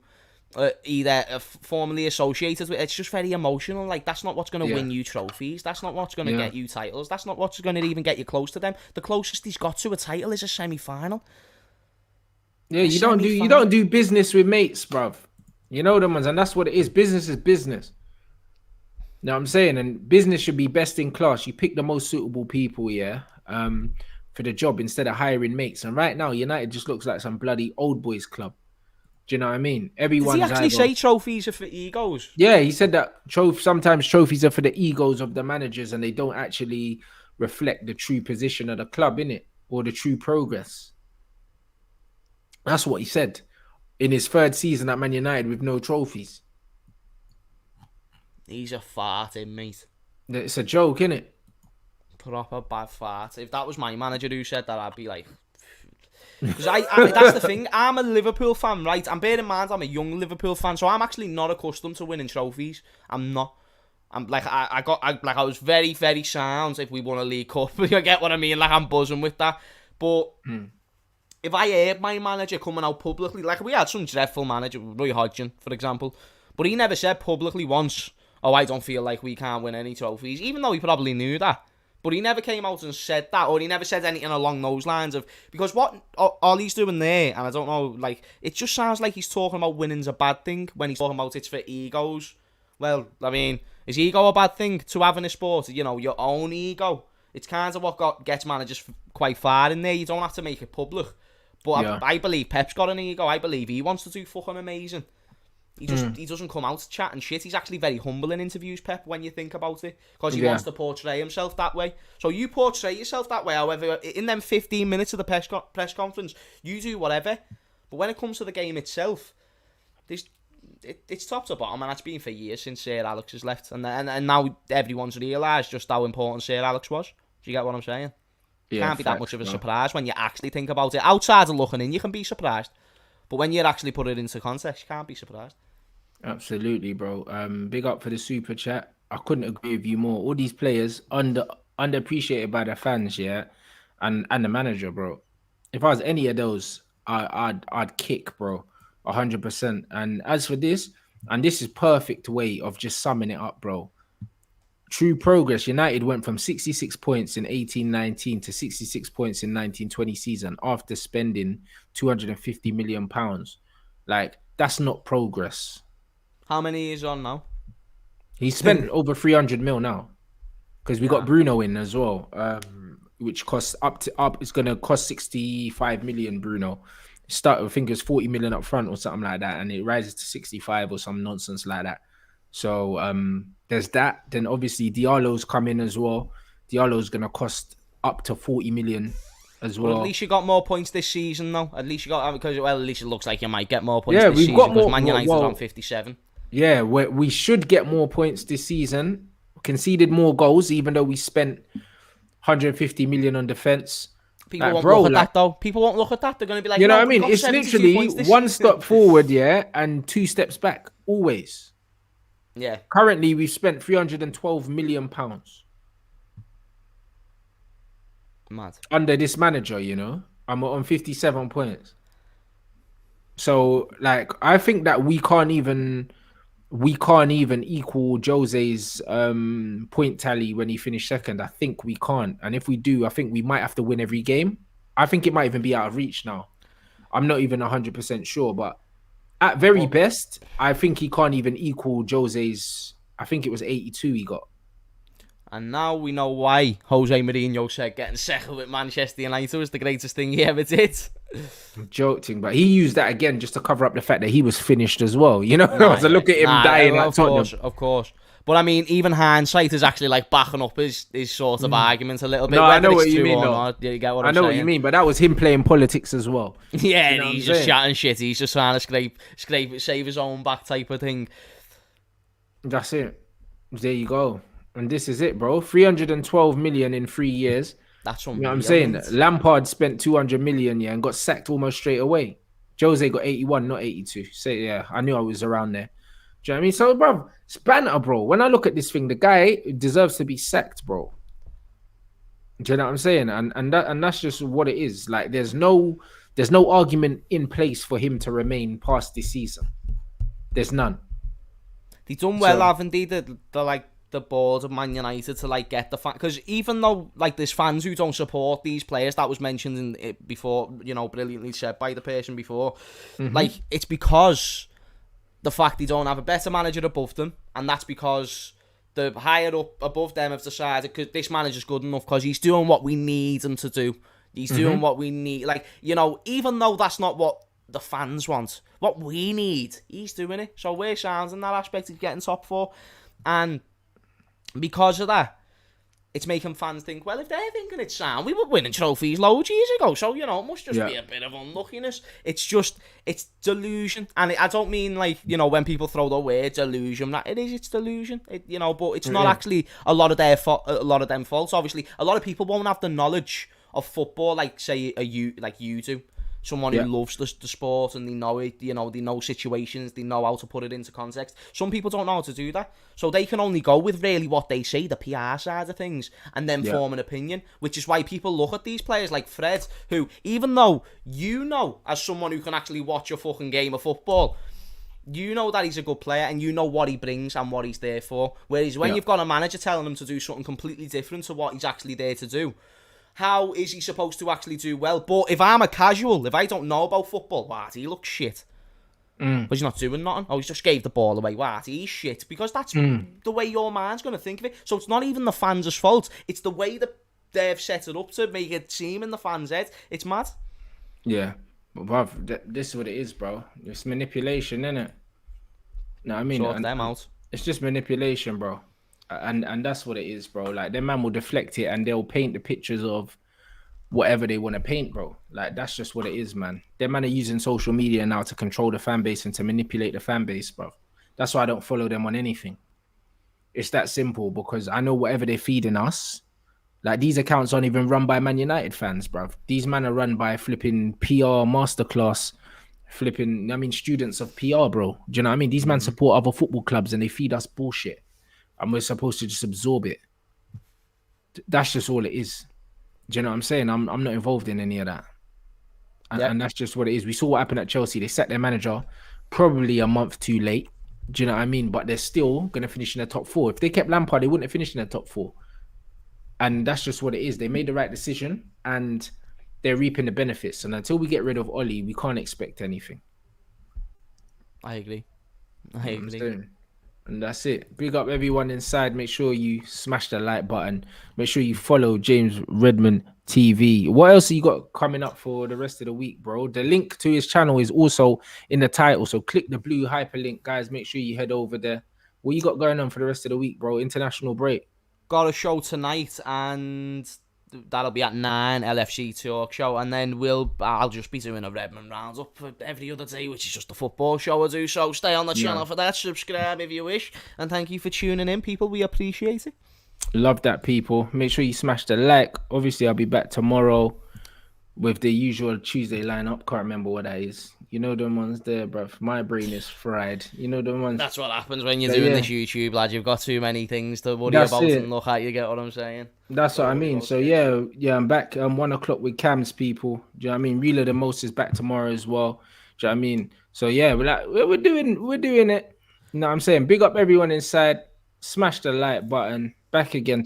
either formerly associated with. It's just very emotional. Like, that's not what's going to win you trophies. That's not what's going to get you titles. That's not what's going to even get you close to them. The closest he's got to a title is a semi-final. Yeah, you don't do business with mates, bruv. You know them ones, and that's what it is. Business is business. You know what I'm saying? And business should be best in class. You pick the most suitable people, for the job instead of hiring mates. And right now, United just looks like some bloody old boys club. Do you know what I mean? Everyone's Did he actually say trophies are for egos? Yeah, he said that sometimes trophies are for the egos of the managers, and they don't actually reflect the true position of the club, innit? Or the true progress. That's what he said in his third season at Man United with no trophies. He's a farting, mate. It's a joke, innit? Proper bad fart. If that was my manager who said that, I'd be like... Because that's the thing. I'm a Liverpool fan, right? And bear in mind, I'm a young Liverpool fan, so I'm actually not accustomed to winning trophies. I'm not. I'm like, I was very, very sound if we won a League Cup. You get what I mean? Like, I'm buzzing with that. But if I heard my manager coming out publicly, like, we had some dreadful manager, Roy Hodgson, for example, but he never said publicly once, oh, I don't feel like we can't win any trophies, even though he probably knew that. But he never came out and said that, or he never said anything along those lines of, because what Ollie's doing there, and I don't know, like, it just sounds like he's talking about winning's a bad thing when he's talking about it's for egos. Well, I mean, is ego a bad thing to have in a sport? You know, your own ego. It's kind of what gets managers quite far in there. You don't have to make it public. But yeah. I believe Pep's got an ego. I believe he wants to do fucking amazing. He doesn't come out to chat and shit. He's actually very humble in interviews, Pep, when you think about it. Because he wants to portray himself that way. So you portray yourself that way, however, in them 15 minutes of the press conference, you do whatever. But when it comes to the game itself, it's top to bottom, and that's been for years since Sir Alex has left. And now everyone's realised just how important Sir Alex was. Do you get what I'm saying? Yeah, can't be that much of a surprise when you actually think about it. Outside of looking in, you can be surprised. But when you actually put it into context, you can't be surprised. Absolutely, bro. Big up for the super chat. I couldn't agree with you more. All these players underappreciated by the fans, yeah, and the manager, bro. If I was any of those, I'd kick, bro, 100%. And as for this, and this is perfect way of just summing it up, bro. True progress. United went from 66 points in 18-19 to 66 points in 19-20 season after spending £250 million. Like, that's not progress. How many is on now? He spent over 300 mil now, because we got Bruno in as well, which costs up. It's gonna cost 65 million. Bruno I think it was 40 million up front or something like that, and it rises to 65 or some nonsense like that. So there's that. Then obviously Diallo's come in as well. Diallo's gonna cost up to 40 million as well. At least you got more points this season, though. At least you got, because at least it looks like you might get more points this season, because Man United are on 57. Yeah, we should get more points this season. Conceded more goals, even though we spent 150 million on defense. People won't look at that, though. People won't look at that. They're going to be like, you know what I mean? It's literally one step forward, and 2 steps back, always. Yeah. Currently, we've spent £312 million. Mad. Under this manager, you know? I'm on 57 points. So, like, I think that we can't even equal Jose's point tally when he finished second. I think we can't. And if we do, I think we might have to win every game. I think it might even be out of reach now. I'm not even 100% sure, but at very best, I think he can't even equal Jose's. I think it was 82 he got. And now we know why Jose Mourinho said getting second with Manchester United was the greatest thing he ever did. I'm joking, but he used that again just to cover up the fact that he was finished as well. You know, so look at him dying at Tottenham. Of course. But I mean, even hindsight is actually like backing up his sort of argument a little bit. No, I know what it's you true mean. or No. not. You get what I I'm know saying? what you mean, but that was him playing politics as well. Yeah, You know and what he's I'm just saying? chatting shit. He's just trying to scrape, save his own back type of thing. That's it. There you go. And this is it, bro. 312 million in 3 years. That's You unreal. know what I'm saying? Lampard spent 200 million, yeah, and got sacked almost straight away. Jose got 81, not 82. So yeah, I knew I was around there. Do you know what I mean? So, bro, it's banter, bro. When I look at this thing, the guy deserves to be sacked, bro. Do you know what I'm saying? And that's just what it is. Like, there's no argument in place for him to remain past this season. There's none. They done well, haven't they? The board of Man United to like get the fan, because even though like there's fans who don't support these players, that was mentioned in it before, you know, brilliantly said by the person before. Like, it's because the fact they don't have a better manager above them, and that's because the higher up above them have decided because this manager's good enough because he's doing what we need him to do. He's doing what we need. Like, you know, even though that's not what the fans want, what we need, he's doing it. So we're sound in that aspect of getting top four, and because of that, it's making fans think, well, if they're thinking it's sound, we were winning trophies loads years ago, so, you know, it must just be a bit of unluckiness. It's delusion. And I don't mean, like, you know, when people throw the word delusion, it's delusion, you know, but it's not actually a lot of them faults. Obviously, a lot of people won't have the knowledge of football, like, say, you do. Someone who loves the sport and they know it, you know, they know situations, they know how to put it into context. Some people don't know how to do that. So they can only go with really what they say, the PR side of things, and then form an opinion, which is why people look at these players like Fred, who, even though you know, as someone who can actually watch a fucking game of football, you know that he's a good player and you know what he brings and what he's there for. Whereas when you've got a manager telling him to do something completely different to what he's actually there to do, how is he supposed to actually do well? But if I'm a casual, if I don't know about football, what, he looks shit. But he's not doing nothing. Oh, he just gave the ball away. What, he's shit. Because that's the way your mind's going to think of it. So it's not even the fans' fault. It's the way that they've set it up to make it seem in the fans' head. It's mad. Yeah. But, bruv, this is what it is, bro. It's manipulation, innit? No, I mean, Sort them out. It's just manipulation, bro. And that's what it is, bro. Like, their man will deflect it and they'll paint the pictures of whatever they want to paint, bro. Like, that's just what it is, man. Their man are using social media now to control the fan base and to manipulate the fan base, bro. That's why I don't follow them on anything. It's that simple, because I know whatever they're feeding us, like, these accounts aren't even run by Man United fans, bro. These men are run by flipping PR masterclass, students of PR, bro. Do you know what I mean? These men support other football clubs and they feed us bullshit. And we're supposed to just absorb it. That's just all it is. Do you know what I'm saying? I'm not involved in any of that. And that's just what it is. We saw what happened at Chelsea. They sacked their manager probably a month too late. Do you know what I mean? But they're still going to finish in the top four. If they kept Lampard, they wouldn't have finished in the top four. And that's just what it is. They made the right decision and they're reaping the benefits. And until we get rid of Oli, we can't expect anything. I agree. And that's it. Big up everyone inside. Make sure you smash the like button. Make sure you follow James Redmond TV. What else you got coming up for the rest of the week, bro? The link to his channel is also in the title. So click the blue hyperlink, guys. Make sure you head over there. What you got going on for the rest of the week, bro? International break. Got a show tonight and that'll be at 9, LFC talk show, and then I'll just be doing a Redmond roundup every other day, which is just a football show I do. So stay on the channel for that, subscribe if you wish, and thank you for tuning in, people. We appreciate it. Love that, people. Make sure you smash the like. Obviously, I'll be back tomorrow with the usual Tuesday lineup. Can't remember what that is. You know them ones there, bruv. My brain is fried. You know them ones. That's what happens when you're doing this YouTube, lad. You've got too many things to worry about and look at. You get what I'm saying? That's what I mean. So yeah, I'm back 1 o'clock with Cam's people. Do you know what I mean? Reeler the Most is back tomorrow as well. Do you know what I mean? So yeah, we're doing it. You know what I'm saying? Big up everyone inside. Smash the like button. Back again